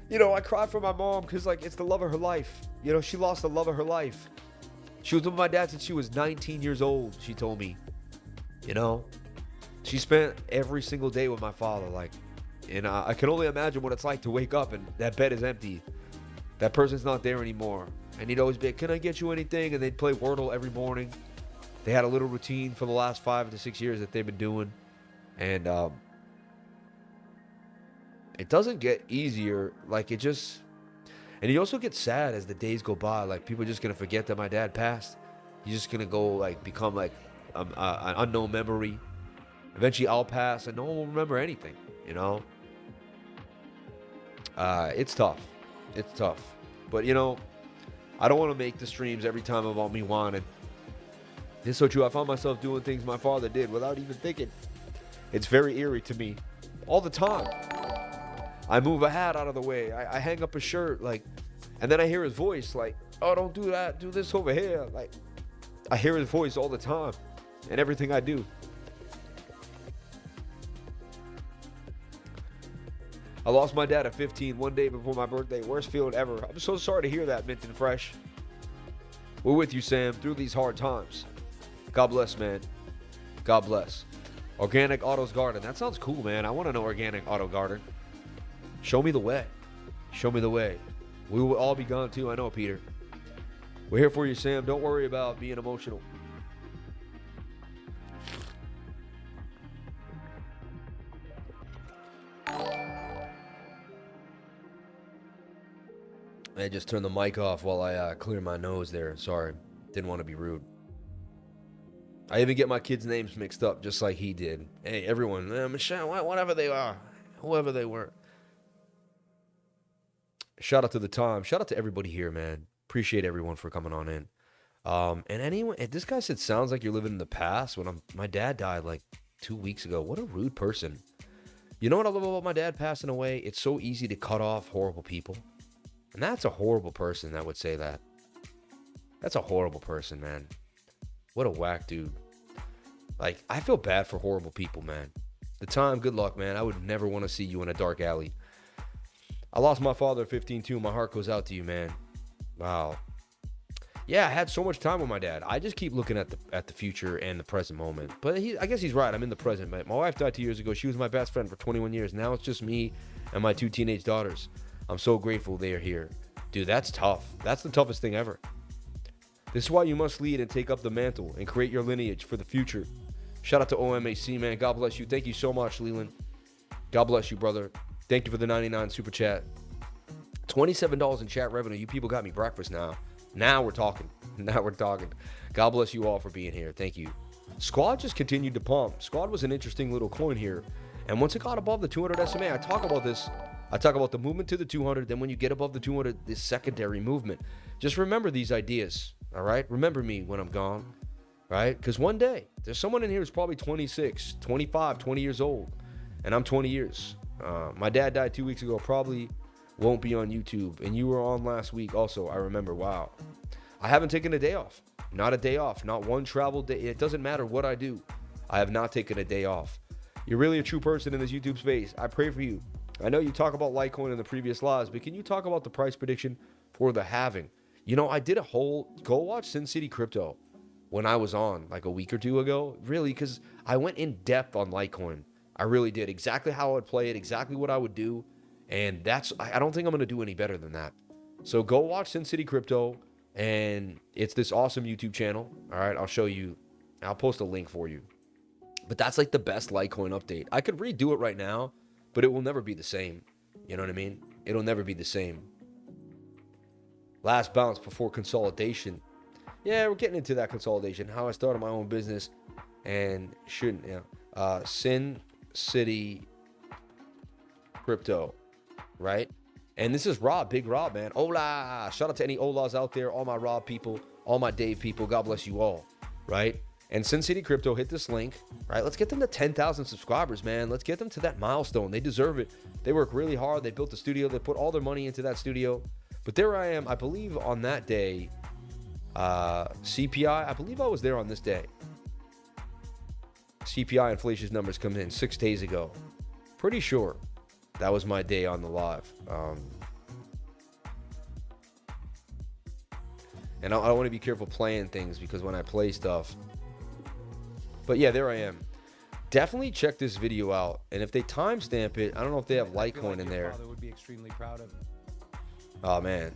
You know, I cried for my mom because, like, it's the love of her life. You know, she lost the love of her life. She was with my dad since she was 19 years old, she told me. You know? She spent every single day with my father, like, and I can only imagine what it's like to wake up and that bed is empty. That person's not there anymore. And he'd always be like, can I get you anything? And they'd play Wordle every morning. They had a little routine for the last 5 to 6 years that they've been doing. And it doesn't get easier. Like, it just... And you also get sad as the days go by. Like, people are just going to forget that my dad passed. He's just going to go, like, become, like, an unknown memory. Eventually, I'll pass, and no one will remember anything, you know? It's tough. It's tough. But, you know, I don't want to make the streams every time about me whining. It's so true. I found myself doing things my father did without even thinking. It's very eerie to me. All the time. I move a hat out of the way. I hang up a shirt, like, and then I hear his voice, like, oh, don't do that. Do this over here. Like, I hear his voice all the time and everything I do. I lost my dad at 15 one day before my birthday. Worst feeling ever. I'm so sorry to hear that, Mint and Fresh. We're with you, Sam, through these hard times. God bless, man. God bless. Organic Autos Garden. That sounds cool, man. I want to know Organic Auto Garden. Show me the way. Show me the way. We will all be gone too. I know, Peter. We're here for you, Sam. Don't worry about being emotional. I just turned the mic off while I clear my nose there. Sorry. Didn't want to be rude. I even get my kids' names mixed up just like he did. Hey, everyone. Michelle, whatever they are. Whoever they were. Shout out to the time. Shout out to everybody here, man. Appreciate everyone for coming on in. And anyone, this guy said, sounds like you're living in the past. When my dad died like 2 weeks ago. What a rude person. You know what I love about my dad passing away? It's so easy to cut off horrible people. And that's a horrible person that would say that. That's a horrible person, man. What a whack dude. Like, I feel bad for horrible people, man. The time, good luck, man. I would never want to see you in a dark alley. I lost my father at 15 too. My heart goes out to you, man. Wow. Yeah, I had so much time with my dad. I just keep looking at the future and the present moment. But I guess he's right. I'm in the present. My wife died 2 years ago. She was my best friend for 21 years. Now it's just me and my 2 teenage daughters. I'm so grateful they are here. Dude, that's tough. That's the toughest thing ever. This is why you must lead and take up the mantle and create your lineage for the future. Shout out to OMAC, man. God bless you. Thank you so much, Leland. God bless you, brother. Thank you for the 99 super chat. $27 in chat revenue. You people got me breakfast now. Now we're talking. Now we're talking. God bless you all for being here. Thank you. Squad just continued to pump. Squad was an interesting little coin here. And once it got above the 200 SMA, I talk about this. I talk about the movement to the 200. Then when you get above the 200, this secondary movement. Just remember these ideas. All right? Remember me when I'm gone. Right? Because one day, there's someone in here who's probably 26, 25, 20 years old. And I'm 20 years. My dad died 2 weeks ago. Probably won't be on YouTube. And you were on last week also. I remember. Wow. I haven't taken a day off. Not a day off. Not one travel day. It doesn't matter what I do. I have not taken a day off. You're really a true person in this YouTube space. I pray for you. I know you talk about Litecoin in the previous lives, but can you talk about the price prediction for the halving? You know, I did a whole... Go watch Sin City Crypto when I was on like a week or two ago. Really, because I went in depth on Litecoin. I really did. Exactly how I would play it. Exactly what I would do. And that's... I don't think I'm going to do any better than that. So go watch Sin City Crypto. And it's this awesome YouTube channel. All right, I'll show you. I'll post a link for you. But that's like the best Litecoin update. I could redo it right now, but it will never be the same. You know what I mean? It'll never be the same. Last bounce before consolidation. Yeah, we're getting into that consolidation. How I started my own business and shouldn't. Yeah. Sin City Crypto, right? And this is Rob, Big Rob, man. Hola. Shout out to any Olas out there, all my Rob people, all my Dave people. God bless you all, right? And Sin City Crypto, hit this link, right? Let's get them to 10,000 subscribers, man. Let's get them to that milestone. They deserve it. They work really hard. They built the studio. They put all their money into that studio. But there I am, I believe on that day, CPI, I believe I was there on this day. CPI inflation's numbers come in 6 days ago. Pretty sure that was my day on the live. And I want to be careful playing things because when I play stuff. But yeah, there I am. Definitely check this video out. And if they timestamp it, I don't know if they have Litecoin in there. Would be extremely proud of. Oh, man.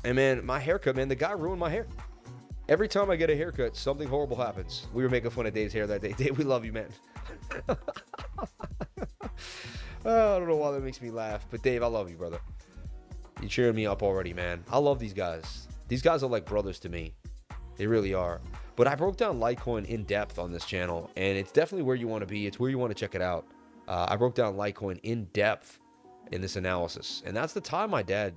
And, man, my haircut, man, the guy ruined my hair. Every time I get a haircut, something horrible happens. We were making fun of Dave's hair that day. Dave, we love you, man. Oh, I don't know why that makes me laugh. But, Dave, I love you, brother. You're cheering me up already, man. I love these guys. These guys are like brothers to me. They really are. But I broke down Litecoin in depth on this channel, and it's definitely where you want to be. It's where you want to check it out. I broke down Litecoin in depth in this analysis, and that's the tie my dad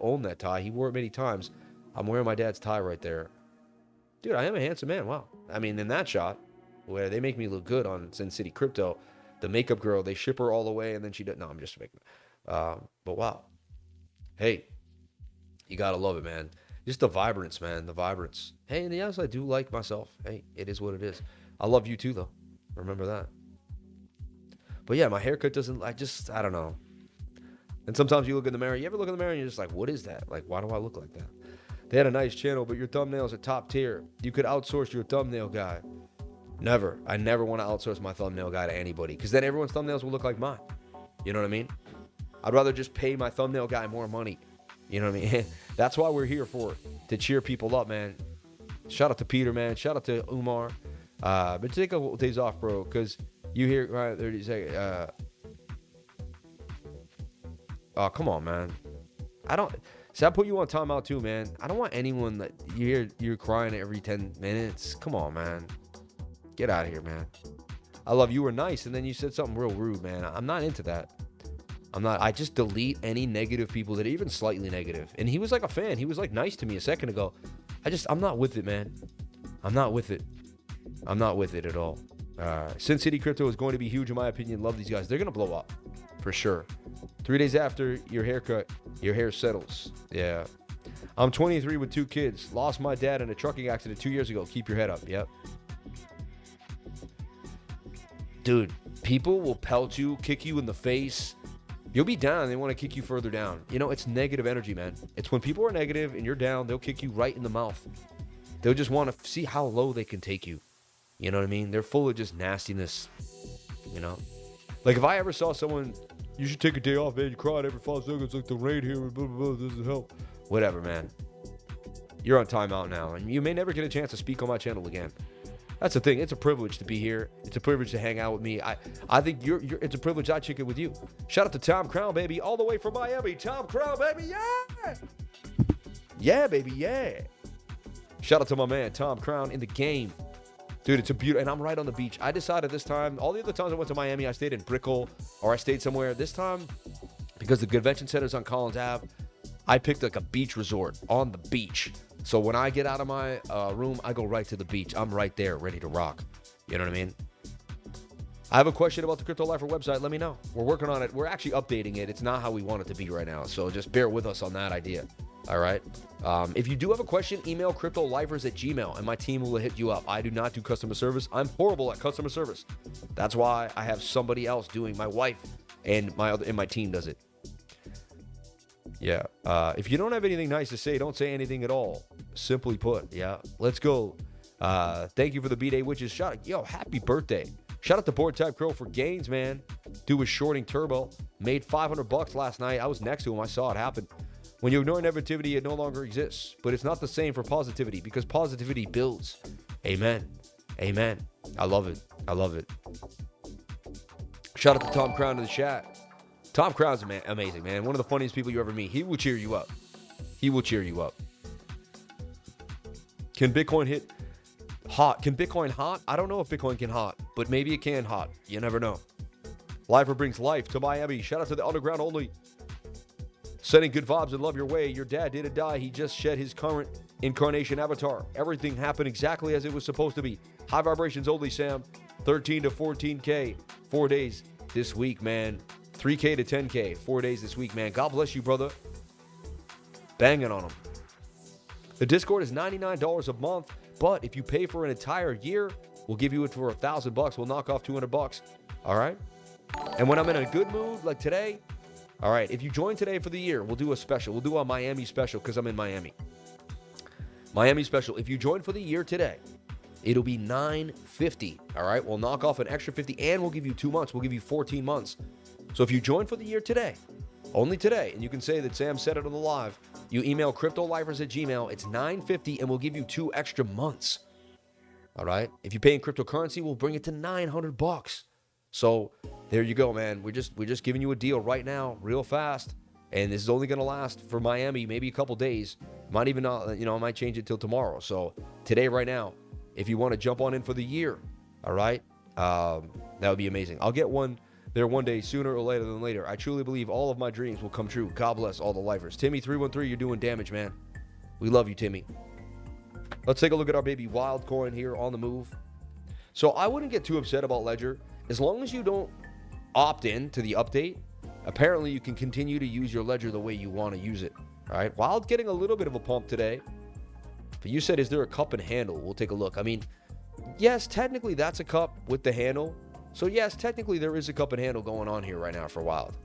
owned that tie. He wore it many times. I'm wearing my dad's tie right there. Dude, I am a handsome man. Wow. I mean, in that shot where they make me look good on Sin City Crypto, the makeup girl, they ship her all the way, and then she does. No, I'm just making. But wow. Hey, you gotta love it, man. Just the vibrance, man. The vibrance. Hey, and yes, I do like myself. Hey, it is what it is. I love you too, though. Remember that. But yeah, my haircut doesn't. I don't know. And sometimes you look in the mirror. You ever look in the mirror and you're just like, what is that? Like, why do I look like that? They had a nice channel, but your thumbnails are top tier. You could outsource your thumbnail guy. Never. I never want to outsource my thumbnail guy to anybody because then everyone's thumbnails will look like mine. You know what I mean? I'd rather just pay my thumbnail guy more money. You know what I mean? That's why we're here for, to cheer people up, man. Shout out to Peter, man. Shout out to Umar. But take a couple days off, bro, because you hear, right, 30 seconds. Oh, come on, man. I put you on timeout too, man. I don't want anyone that you hear you're crying every 10 minutes. Come on, man. Get out of here, man. I love you were nice, and then you said something real rude, man. I'm not into that. I just delete any negative people that are even slightly negative. And he was like a fan. He was like nice to me a second ago. I'm not with it, man. I'm not with it. I'm not with it at all. Sin City Crypto is going to be huge in my opinion. Love these guys. They're going to blow up for sure. 3 days after your haircut, your hair settles. Yeah. I'm 23 with 2 kids. Lost my dad in a trucking accident 2 years ago. Keep your head up. Yep. Dude, people will pelt you, kick you in the face. You'll be down. They want to kick you further down. You know, it's negative energy, man. It's when people are negative and you're down, they'll kick you right in the mouth. They'll just want to see how low they can take you. You know what I mean? They're full of just nastiness, you know? Like if I ever saw someone, you should take a day off, man. You cried every 5 seconds like the rain here, blah, blah, blah, doesn't help. Whatever, man. You're on timeout now, and you may never get a chance to speak on my channel again. That's the thing. It's a privilege to be here. It's a privilege to hang out with me. I think it's a privilege I check it with you. Shout out to Tom Crown, baby, all the way from Miami. Tom Crown, baby, yeah! Yeah, baby, yeah. Shout out to my man, Tom Crown, in the game. Dude, it's a beautiful, and I'm right on the beach. I decided this time, all the other times I went to Miami, I stayed in Brickell, or I stayed somewhere. This time, because the convention center's on Collins Ave, I picked like a beach resort on the beach. So when I get out of my room, I go right to the beach. I'm right there, ready to rock. You know what I mean? I have a question about the Crypto Lifer website. Let me know. We're working on it. We're actually updating it. It's not how we want it to be right now. So just bear with us on that idea. All right? If you do have a question, email cryptolifers@gmail.com, and my team will hit you up. I do not do customer service. I'm horrible at customer service. That's why I have somebody else doing. My wife and my team does it. Yeah. If you don't have anything nice to say, don't say anything at all. Simply put. Yeah. Let's go. Thank you for the B-Day Witches. Happy birthday. Shout out to Board Type Crow for gains, man. Dude was shorting Turbo. Made $500 last night. I was next to him. I saw it happen. When you ignore negativity, it no longer exists. But it's not the same for positivity because positivity builds. Amen. Amen. I love it. I love it. Shout out to Tom Crown in the chat. Tom Crown's amazing, man. One of the funniest people you ever meet. He will cheer you up. He will cheer you up. Can Bitcoin hit hot? Can Bitcoin hot? I don't know if Bitcoin can hot, but maybe it can hot. You never know. Lifer brings life to Miami. Shout out to the underground only. Sending good vibes and love your way. Your dad didn't die. He just shed his current incarnation avatar. Everything happened exactly as it was supposed to be. High vibrations only, Sam. 13 to 14K. 4 days this week, man. 3K to 10K. 4 days this week, man. God bless you, brother. Banging on them. The Discord is $99 a month, but if you pay for an entire year, we'll give you it for $1,000. We'll knock off $200. All right? And when I'm in a good mood, like today, all right, if you join today for the year, we'll do a special. We'll do a Miami special because I'm in Miami. Miami special. If you join for the year today, it'll be $950. All right, we'll knock off an extra $50, and we'll give you 2 months. We'll give you 14 months. So if you join for the year today, only today, and you can say that Sam said it on the live, you email cryptolifers@gmail. It's $950, and we'll give you 2 extra months. All right, if you pay in cryptocurrency, we'll bring it to $900. So there you go, man. We're just giving you a deal right now, real fast. And this is only going to last for Miami, maybe a couple days. Might even not, I might change it till tomorrow. So today, right now, if you want to jump on in for the year, all right, that would be amazing. I'll get one there one day, sooner or later than later. I truly believe all of my dreams will come true. God bless all the lifers. Timmy313, you're doing damage, man. We love you, Timmy. Let's take a look at our baby wild coin here on the move. So I wouldn't get too upset about Ledger. As long as you don't opt in to the update, apparently you can continue to use your Ledger the way you want to use it. All right, Wild getting a little bit of a pump today. But you said, is there a cup and handle? We'll take a look. I mean, yes, technically that's a cup with the handle. So yes, technically there is a cup and handle going on here right now for Wild.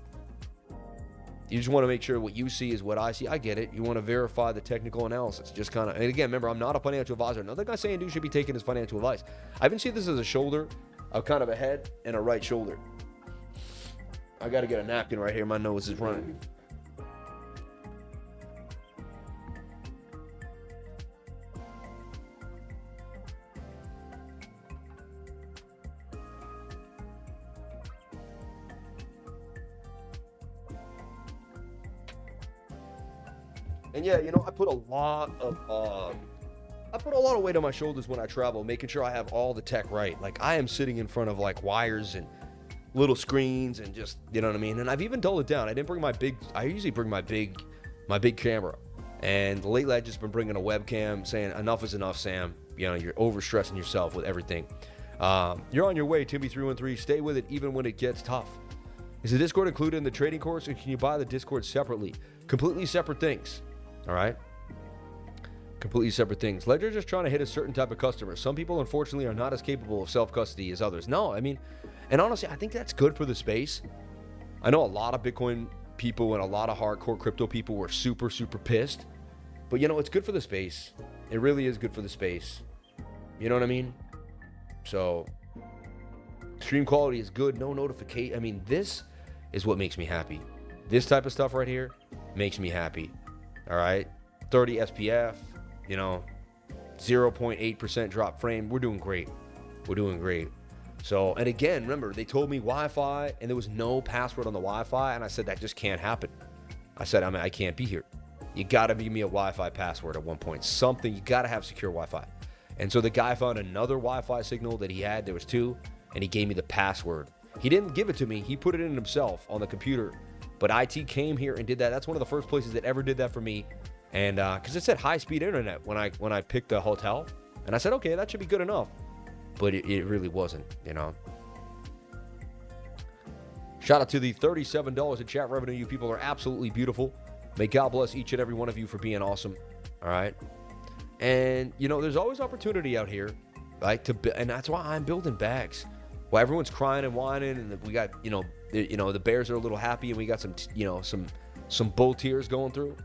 You just want to make sure what you see is what I see. I get it. You want to verify the technical analysis. Just kind of, and again, remember, I'm not a financial advisor. Another guy saying dude should be taking his financial advice. I even see this as a shoulder, a kind of a head, and a right shoulder. I got to get a napkin right here. My nose is running. And yeah, I put a lot of weight on my shoulders when I travel, making sure I have all the tech right. Like I am sitting in front of like wires and little screens and just, you know what I mean? And I've even dulled it down. I didn't bring I usually bring my big camera. And lately I've just been bringing a webcam saying enough is enough, Sam. You're overstressing yourself with everything. You're on your way, Timmy313. Stay with it even when it gets tough. Is the Discord included in the trading course, or can you buy the Discord separately? Completely separate things. All right? Completely separate things. Ledger just trying to hit a certain type of customer. Some people, unfortunately, are not as capable of self-custody as others. No, I mean, and honestly, I think that's good for the space. I know a lot of Bitcoin people and a lot of hardcore crypto people were super, super pissed. But, it's good for the space. It really is good for the space. You know what I mean? So, stream quality is good. No notification. I mean, this is what makes me happy. This type of stuff right here makes me happy. All right? 30 SPF, 0.8% drop frame. We're doing great. We're doing great. So, and again, remember, they told me Wi-Fi, and there was no password on the Wi-Fi, and I said, that just can't happen. I said, I can't be here. You got to give me a Wi-Fi password at one point. Something, you got to have secure Wi-Fi. And so the guy found another Wi-Fi signal that he had. There was 2, and he gave me the password. He didn't give it to me. He put it in himself on the computer. But IT came here and did that. That's one of the first places that ever did that for me. And because it said high-speed internet when I picked the hotel. And I said, okay, that should be good enough. But it really wasn't, Shout out to the $37 in chat revenue. You people are absolutely beautiful. May God bless each and every one of you for being awesome. All right? And, there's always opportunity out here, right? And that's why I'm building bags. While everyone's crying and whining, and we got, the bears are a little happy, and we got some bull tears going through.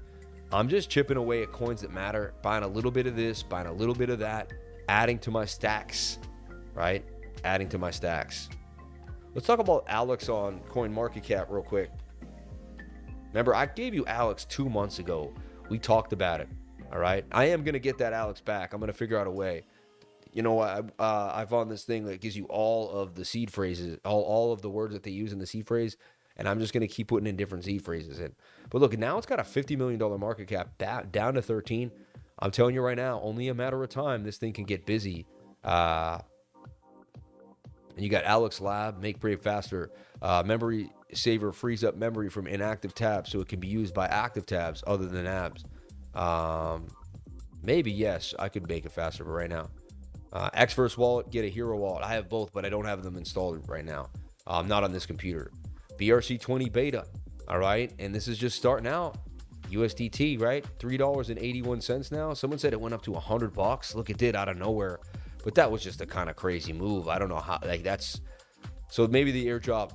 I'm just chipping away at coins that matter, buying a little bit of this, buying a little bit of that, adding to my stacks, right? Adding to my stacks. Let's talk about Alex on CoinMarketCap real quick. Remember, I gave you Alex 2 months ago. We talked about it, all right? I am going to get that Alex back. I'm going to figure out a way. I found this thing that gives you all of the seed phrases, all of the words that they use in the seed phrase, and I'm just going to keep putting in different seed phrases in. But look, now it's got a $50 million market cap down to 13. I'm telling you right now, only a matter of time this thing can get busy. And you got Alex Lab, Make Brave Faster. Memory Saver frees up memory from inactive tabs so it can be used by active tabs other than apps. Maybe, yes, I could make it faster, but right now. Xverse Wallet, get a Hero Wallet. I have both, but I don't have them installed right now. Not on this computer. BRC20 beta, all right? And this is just starting out. USDT, right? $3.81 now. Someone said it went up to $100. Look, it did out of nowhere. But that was just a kind of crazy move. I don't know how, like that's, so maybe the airdrop,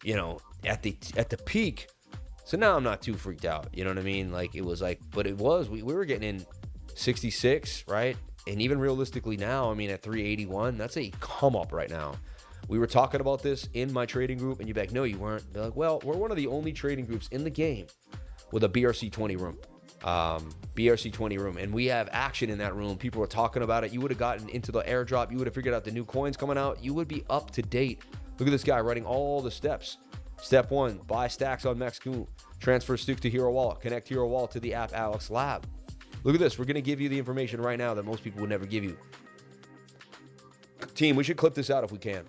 you know, at the peak. So now I'm not too freaked out. You know what I mean? Like it was like, but it was, we were getting in 66, right? And even realistically now, I mean, at 381, that's a come up right now. We were talking about this in my trading group and you're like, no, you weren't. They're like, well, we're one of the only trading groups in the game with a BRC20 room. BRC20 room, and we have action in that room. People are talking about it. You would have gotten into the airdrop. You would have figured out the new coins coming out. You would be up to date. Look at this guy writing all the steps. Step 1, buy stacks on MEXCLUSIVE. Transfer sticks to Hero Wallet. Connect Hero Wallet to the app Alex Lab. Look at this. We're going to give you the information right now that most people would never give you. Team, we should clip this out if we can.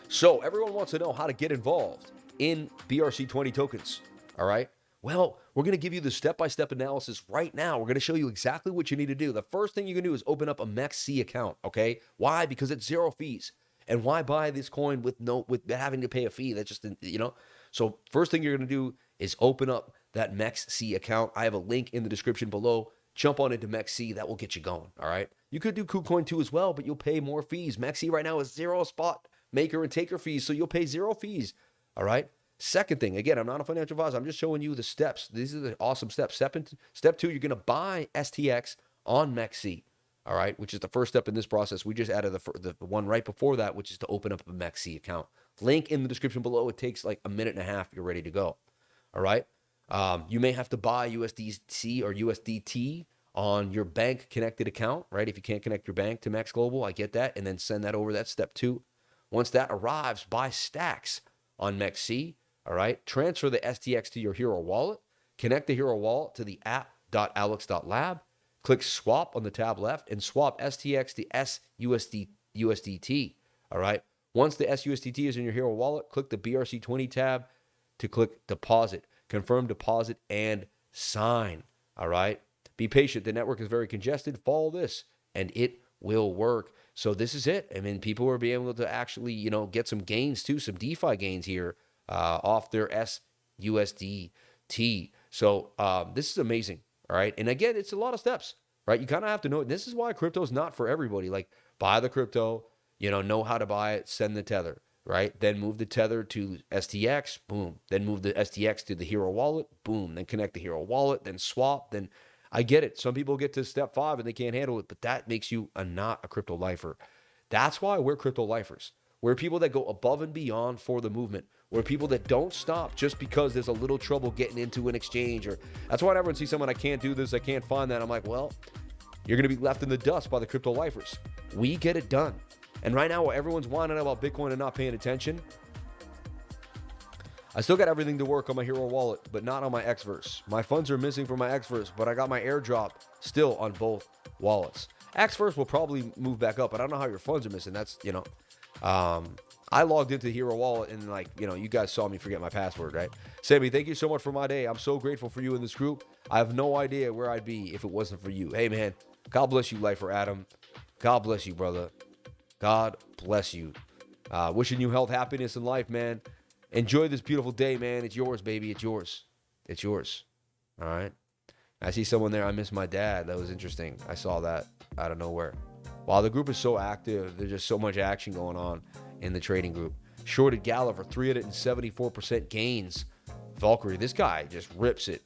So everyone wants to know how to get involved in BRC20 tokens. All right. Well, we're going to give you the step-by-step analysis right now. We're going to show you exactly what you need to do. The first thing you can do is open up a MEXC account, okay? Why? Because it's 0 fees. And why buy this coin with having to pay a fee? That's just, you know. So first thing you're going to do is open up that MEXC account. I have a link in the description below. Jump on into MEXC. That will get you going, all right? You could do KuCoin too as well, but you'll pay more fees. MEXC right now is 0 spot maker and taker fees, so you'll pay 0 fees, all right? Second thing, again, I'm not a financial advisor. I'm just showing you the steps. These are the awesome steps. Step 2, you're going to buy STX on MEXC, all right, which is the first step in this process. We just added the one right before that, which is to open up a MEXC account. Link in the description below. It takes like a minute and a half. You're ready to go, all right? You may have to buy USDC or USDT on your bank-connected account, right? If you can't connect your bank to Max Global, I get that, and then send that over. That's step 2. Once that arrives, buy stacks on MEXC. All right, transfer the STX to your Hero Wallet, connect the Hero Wallet to the app.alex.lab, click swap on the tab left, and swap STX to USDT. All right, once the SUSDT is in your Hero Wallet, click the BRC20 tab to click deposit, confirm deposit, and sign. All right, be patient. The network is very congested. Follow this, and it will work. So this is it. I mean, people are being able to actually, you know, get some gains too, some DeFi gains here. Off their SUSDT. So this is amazing, all right? And again, it's a lot of steps, right? You kind of have to know it. This is why crypto is not for everybody. Like, buy the crypto, you know how to buy it, send the tether, right? Then move the tether to STX, boom. Then move the STX to the Hero Wallet, boom. Then connect the Hero Wallet, then swap. Then I get it. Some people get to step 5 and they can't handle it, but that makes you not a crypto lifer. That's why we're crypto lifers. We're people that go above and beyond for the movement. We're people that don't stop just because there's a little trouble getting into an exchange. Or that's why whenever I see someone, I can't do this, I can't find that, I'm like, well, you're going to be left in the dust by the crypto lifers. We get it done. And right now, while everyone's whining about Bitcoin and not paying attention, I still got everything to work on my Hero Wallet, but not on my Xverse. My funds are missing from my Xverse, but I got my airdrop still on both wallets. Xverse will probably move back up, but I don't know how your funds are missing. That's, you know, I logged into Hero Wallet and, like, you know, you guys saw me forget my password, right? Sammy, thank you so much for my day. I'm so grateful for you in this group. I have no idea where I'd be if it wasn't for you. Hey, man, God bless you, Lifer Adam. God bless you, brother. God bless you. Wishing you health, happiness, and life, man. Enjoy this beautiful day, man. It's yours, baby. It's yours. It's yours. All right? I see someone there. I miss my dad. That was interesting. I saw that out of nowhere. Wow, the group is so active. There's just so much action going on in the trading group. Shorted Gala for 374% gains. Valkyrie, this guy just rips it.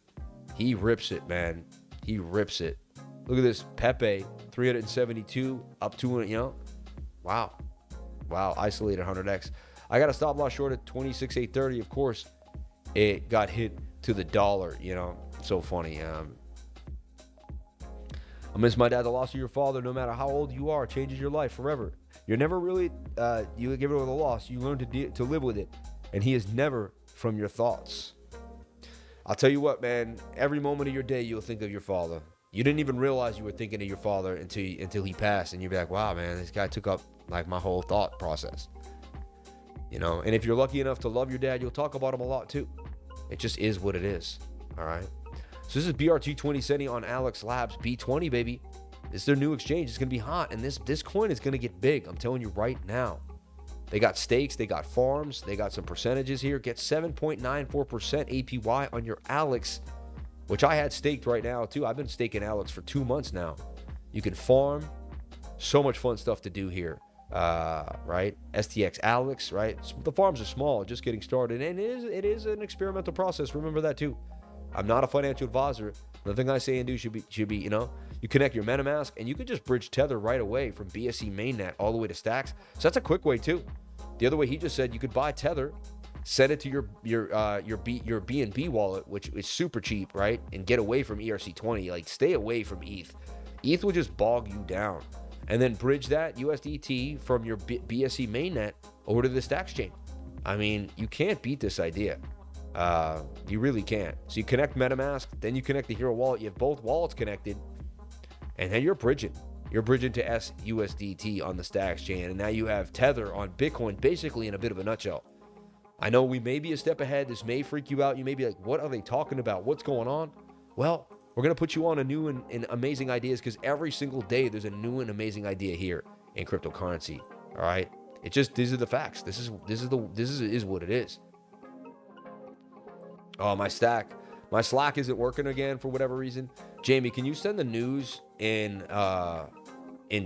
He rips it, man. He rips it. Look at this. PEPE, 372, up to, you know. Wow. Wow, isolated 100x. I got a stop loss short at 26,830. Of course, it got hit to the dollar, you know. So funny. I miss my dad. The loss of your father, no matter how old you are, changes your life forever. You're never really, you give it with a loss. You learn to live with it. And he is never from your thoughts. I'll tell you what, man, every moment of your day, you'll think of your father. You didn't even realize you were thinking of your father until he passed. And you'll be like, wow, man, this guy took up like my whole thought process. You know, and if you're lucky enough to love your dad, you'll talk about him a lot too. It just is what it is. All right. So this is BRT20 Centi on Alex Labs B20, baby. This is their new exchange. It's going to be hot, and this coin is going to get big. I'm telling you right now. They got stakes, they got farms, they got some percentages here. Get 7.94% APY on your Alex, which I had staked right now too. I've been staking Alex for 2 months now. You can farm. So much fun stuff to do here. Right? STX Alex, right? The farms are small, just getting started, and it is an experimental process. Remember that too. I'm not a financial advisor. Nothing I say and do should be, you know, you connect your MetaMask and you can just bridge Tether right away from BSC mainnet all the way to Stacks. So that's a quick way too. The other way he just said, you could buy Tether, send it to your BNB wallet, which is super cheap, right? And get away from ERC20. Like, stay away from ETH. ETH will just bog you down. And then bridge that USDT from your BSC mainnet over to the Stacks chain. I mean, you can't beat this idea. You really can't. So you connect MetaMask, then you connect the Hero wallet. You have both wallets connected, and then you're bridging. You're bridging to SUSDT on the Stacks chain, and now you have Tether on Bitcoin, basically in a bit of a nutshell. I know we may be a step ahead. This may freak you out. You may be like, what are they talking about? What's going on? Well, we're going to put you on a new and amazing ideas, because every single day there's a new and amazing idea here in cryptocurrency. All right? It just, these are the facts. This is what it is. Oh, my Slack isn't working again for whatever reason. Jamie, can you send the news in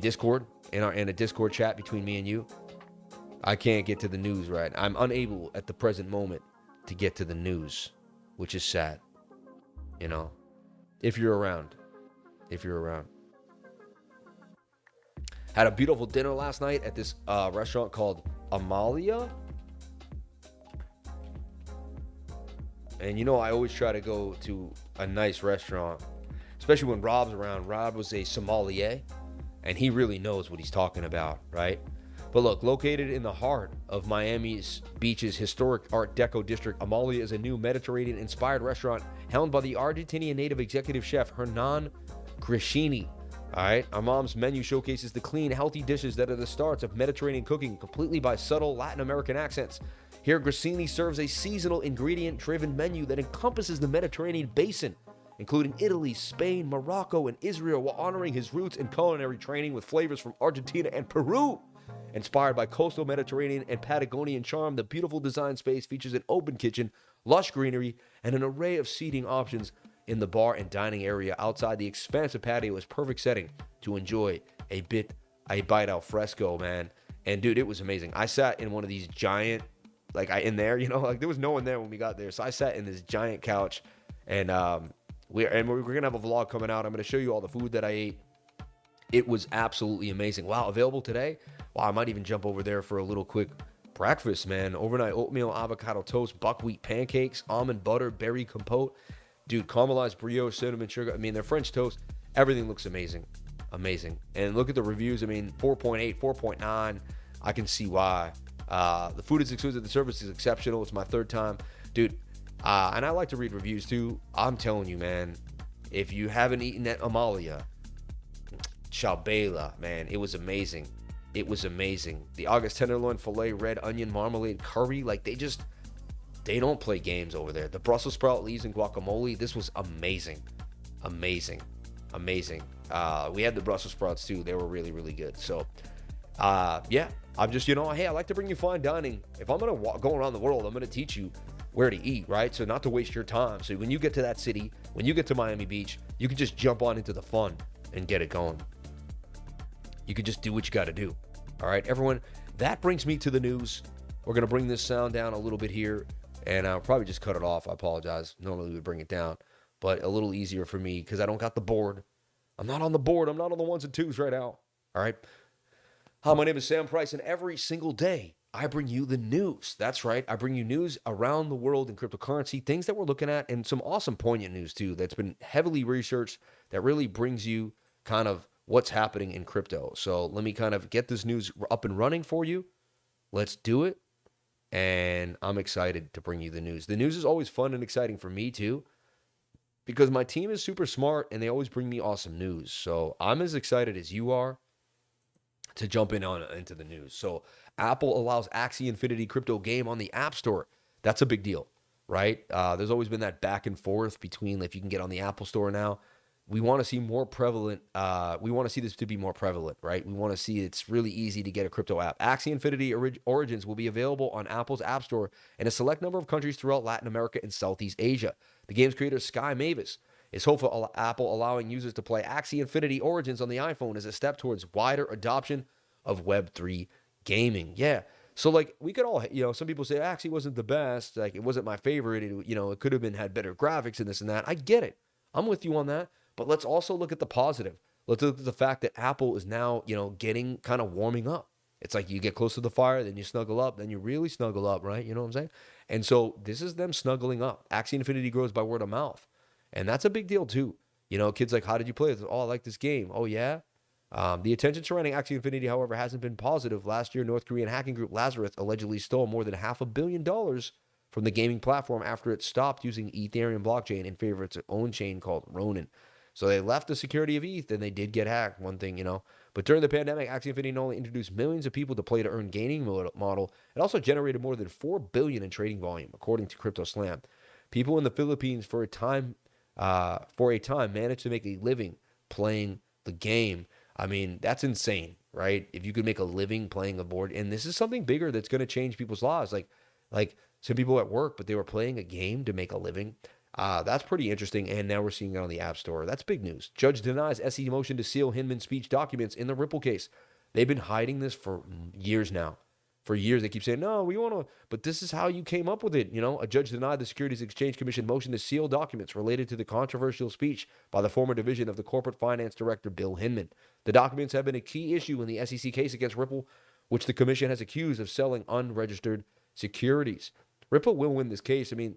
Discord, in a Discord chat between me and you? I can't get to the news right. I'm unable at the present moment to get to the news, which is sad. You know, if you're around. Had a beautiful dinner last night at this restaurant called AMALIA. And you know, I always try to go to a nice restaurant, especially when Rob's around. Rob was a sommelier, and he really knows what he's talking about, right? But look, located in the heart of Miami's Beach's historic Art Deco district, AMALIA is a new Mediterranean-inspired restaurant helmed by the Argentinian native executive chef Hernan Grescini. All right, our mom's menu showcases the clean, healthy dishes that are the starts of Mediterranean cooking, completely by subtle Latin American accents. Here, Grescini serves a seasonal ingredient-driven menu that encompasses the Mediterranean basin, including Italy, Spain, Morocco, and Israel, while honoring his roots in culinary training with flavors from Argentina and Peru. Inspired by coastal Mediterranean and Patagonian charm, the beautiful design space features an open kitchen, lush greenery, and an array of seating options in the bar and dining area. Outside, the expansive patio is perfect setting to enjoy a bite al fresco, man. And dude, it was amazing. I sat in one of these giant, in there, you know, like there was no one there when we got there. So I sat in this giant couch, and we're gonna have a vlog coming out. I'm gonna show you all the food that I ate. It was absolutely amazing. Wow, available today? Wow, I might even jump over there for a little quick breakfast, man. Overnight oatmeal, avocado toast, buckwheat pancakes, almond butter, berry compote. Dude, caramelized brioche, cinnamon sugar. I mean, their French toast, everything looks amazing. Amazing. And look at the reviews. I mean, 4.8, 4.9. I can see why. The food is exquisite. The service is exceptional. It's my third time. Dude, and I like to read reviews too. I'm telling you, man, if you haven't eaten at Amalia, Chabela, man, it was amazing. It was amazing. The August tenderloin filet, red onion marmalade curry, like they don't play games over there. The Brussels sprout leaves and guacamole, this was amazing. Amazing. We had the Brussels sprouts too. They were really, really good. So, yeah, I'm just, you know, hey, I like to bring you fine dining. If I'm going to go around the world, I'm going to teach you where to eat, right? So not to waste your time. So when you get to that city, when you get to Miami Beach, you can just jump on into the fun and get it going. You can just do what you got to do. All right, everyone, that brings me to the news. We're going to bring this sound down a little bit here, and I'll probably just cut it off. I apologize. Normally we would bring it down, but a little easier for me because I don't got the board. I'm not on the board. I'm not on the ones and twos right now. All right. Hi, my name is Sam Price, and every single day I bring you the news. That's right. I bring you news around the world in cryptocurrency, things that we're looking at, and some awesome poignant news too that's been heavily researched that really brings you kind of what's happening in crypto. So let me kind of get this news up and running for you. Let's do it. And I'm excited to bring you the news. The news is always fun and exciting for me too, because my team is super smart and they always bring me awesome news. So I'm as excited as you are. to jump into the news. So Apple allows Axie Infinity crypto game on the App Store. That's a big deal, right? There's always been that back and forth between if you can get on the Apple Store now. We want to see more prevalent. We want to see this to be more prevalent, right? We want to see it's really easy to get a crypto app. Axie Infinity Origins will be available on Apple's App Store in a select number of countries throughout Latin America and Southeast Asia. The game's creator, Sky Mavis, is hopeful Apple allowing users to play Axie Infinity Origins on the iPhone as a step towards wider adoption of Web3 gaming. Yeah. So like we could all, some people say Axie wasn't the best. Like it wasn't my favorite. It could have had better graphics and this and that. I get it. I'm with you on that. But let's also look at the positive. Let's look at the fact that Apple is now, getting kind of warming up. It's like you get close to the fire, then you snuggle up, then you really snuggle up, right? You know what I'm saying? And so this is them snuggling up. Axie Infinity grows by word of mouth. And that's a big deal too. Kids like, how did you play it? Oh, I like this game. Oh, yeah? The attention surrounding Axie Infinity, however, hasn't been positive. Last year, North Korean hacking group Lazarus allegedly stole more than $500 million from the gaming platform after it stopped using Ethereum blockchain in favor of its own chain called Ronin. So they left the security of ETH, and they did get hacked, one thing, But during the pandemic, Axie Infinity not only introduced millions of people to play-to-earn gaming model, it also generated more than $4 billion in trading volume, according to Crypto Slam. People in the Philippines for a time managed to make a living playing the game. I mean, that's insane, right? If you could make a living playing a board, and this is something bigger that's going to change people's lives. Like some people at work, but they were playing a game to make a living. That's pretty interesting, and now we're seeing it on the App Store. That's big news. Judge denies SE motion to seal Hinman speech documents in the Ripple case. They've been hiding this for years now. For years, they keep saying, no, we want to, but this is how you came up with it. A judge denied the Securities Exchange Commission motion to seal documents related to the controversial speech by the former division of the corporate finance director, Bill Hinman. The documents have been a key issue in the SEC case against Ripple, which the commission has accused of selling unregistered securities. Ripple will win this case. I mean,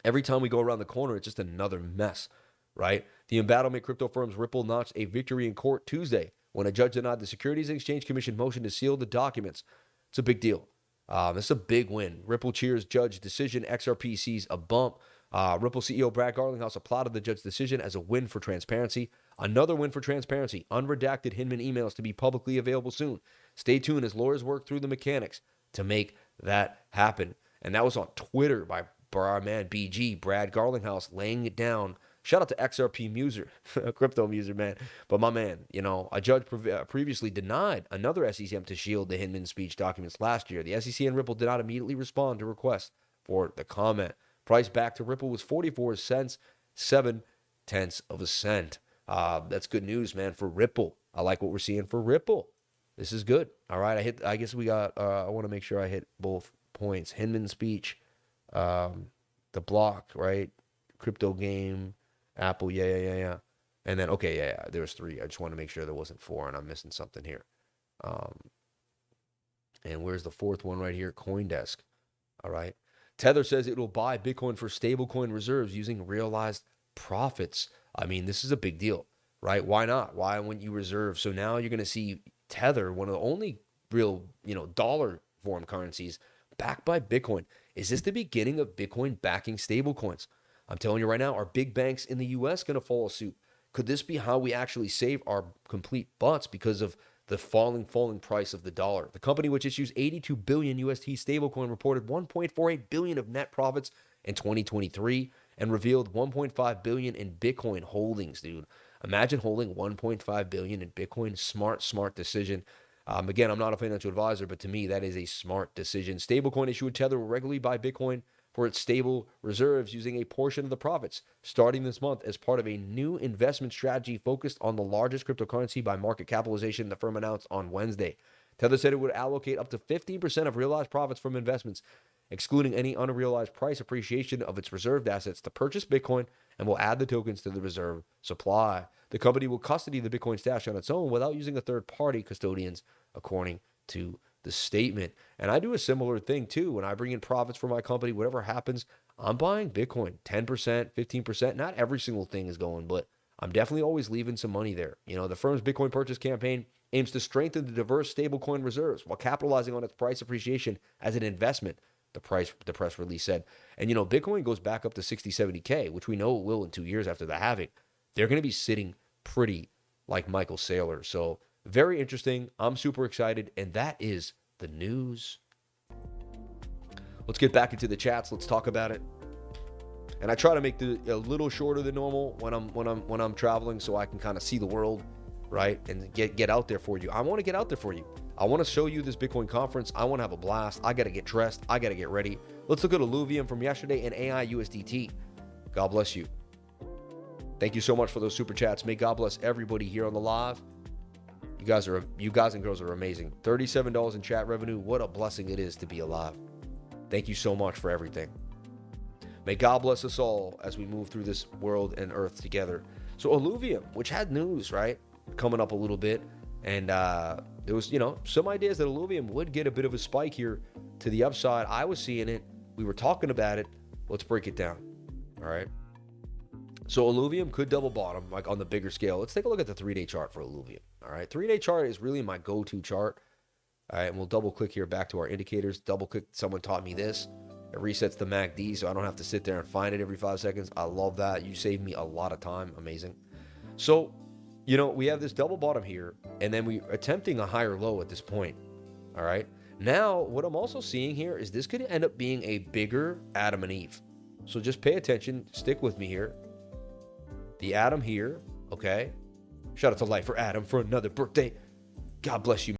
every time we go around the corner, it's just another mess, right? The embattlement crypto firms Ripple notched a victory in court Tuesday when a judge denied the Securities and Exchange Commission motion to seal the documents. It's a big deal. It's a big win. Ripple cheers judge decision. XRP sees a bump. Ripple CEO Brad Garlinghouse applauded the judge's decision as a win for transparency. Another win for transparency. Unredacted Hinman emails to be publicly available soon. Stay tuned as lawyers work through the mechanics to make that happen. And that was on Twitter by our man BG, Brad Garlinghouse, laying it down. Shout out to XRP Muser, crypto Muser, man. But my man, a judge previously denied another SEC attempt to shield the Hinman speech documents last year. The SEC and Ripple did not immediately respond to requests for the comment. Price back to Ripple was 44 cents, 0.7 of a cent. That's good news, man, for Ripple. I like what we're seeing for Ripple. This is good. All right, I guess we got, I want to make sure I hit both points. Hinman speech, the block, right? Crypto game, Apple, yeah. And then, okay, yeah, there was 3. I just want to make sure there wasn't 4, and I'm missing something here. And where's the 4th one right here? CoinDesk. All right. Tether says it will buy Bitcoin for stablecoin reserves using realized profits. I mean, this is a big deal, right? Why not? Why wouldn't you reserve? So now you're going to see Tether, one of the only real, dollar form currencies, backed by Bitcoin. Is this the beginning of Bitcoin backing stablecoins? I'm telling you right now, are big banks in the U.S. going to follow suit? Could this be how we actually save our complete butts because of the falling price of the dollar? The company, which issues 82 billion UST stablecoin, reported 1.48 billion of net profits in 2023 and revealed 1.5 billion in Bitcoin holdings, dude. Imagine holding 1.5 billion in Bitcoin. Smart decision. Again, I'm not a financial advisor, but to me, that is a smart decision. Stablecoin issuer Tether will regularly buy Bitcoin for its stable reserves using a portion of the profits starting this month as part of a new investment strategy focused on the largest cryptocurrency by market capitalization, the firm announced on Wednesday. Tether said it would allocate up to 15% of realized profits from investments, excluding any unrealized price appreciation of its reserved assets, to purchase Bitcoin and will add the tokens to the reserve supply. The company will custody the Bitcoin stash on its own without using a third-party custodians, according to the statement. And I do a similar thing too. When I bring in profits for my company, whatever happens, I'm buying Bitcoin, 10%, 15%. Not every single thing is going, but I'm definitely always leaving some money there. The firm's Bitcoin purchase campaign aims to strengthen the diverse stablecoin reserves while capitalizing on its price appreciation as an investment, the press release said. And, Bitcoin goes back up to 60, 70K, which we know it will in 2 years after the halving. They're going to be sitting pretty like Michael Saylor. So Very interesting. I'm super excited. And that is the news. Let's get back into the chats. Let's talk about it. And I try to make it a little shorter than normal when I'm traveling, so I can kind of see the world, right? And get out there for you. I want to get out there for you. I want to show you this Bitcoin conference. I want to have a blast. I got to get dressed. I got to get ready. Let's look at Illuvium from yesterday and AI USDT. God bless you. Thank you so much for those super chats. May God bless everybody here on the live. You guys and girls are amazing. $37 in chat revenue. What a blessing it is to be alive. Thank you so much for everything. May God bless us all as we move through this world and earth together. So Illuvium, which had news, right, coming up a little bit. And there was, some ideas that Illuvium would get a bit of a spike here to the upside. I was seeing it. We were talking about it. Let's break it down. All right. So Illuvium could double bottom, like on the bigger scale. Let's take a look at the 3-day chart for Illuvium. All right. 3-day chart is really my go-to chart. All right. And we'll double click here back to our indicators. Double click. Someone taught me this. It resets the MACD, so I don't have to sit there and find it every 5 seconds. I love that. You save me a lot of time. Amazing. So, we have this double bottom here, and then we're attempting a higher low at this point. All right. Now, what I'm also seeing here is this could end up being a bigger Adam and Eve. So just pay attention. Stick with me here. The Adam here, okay? Shout out to Life for Adam for another birthday. God bless you.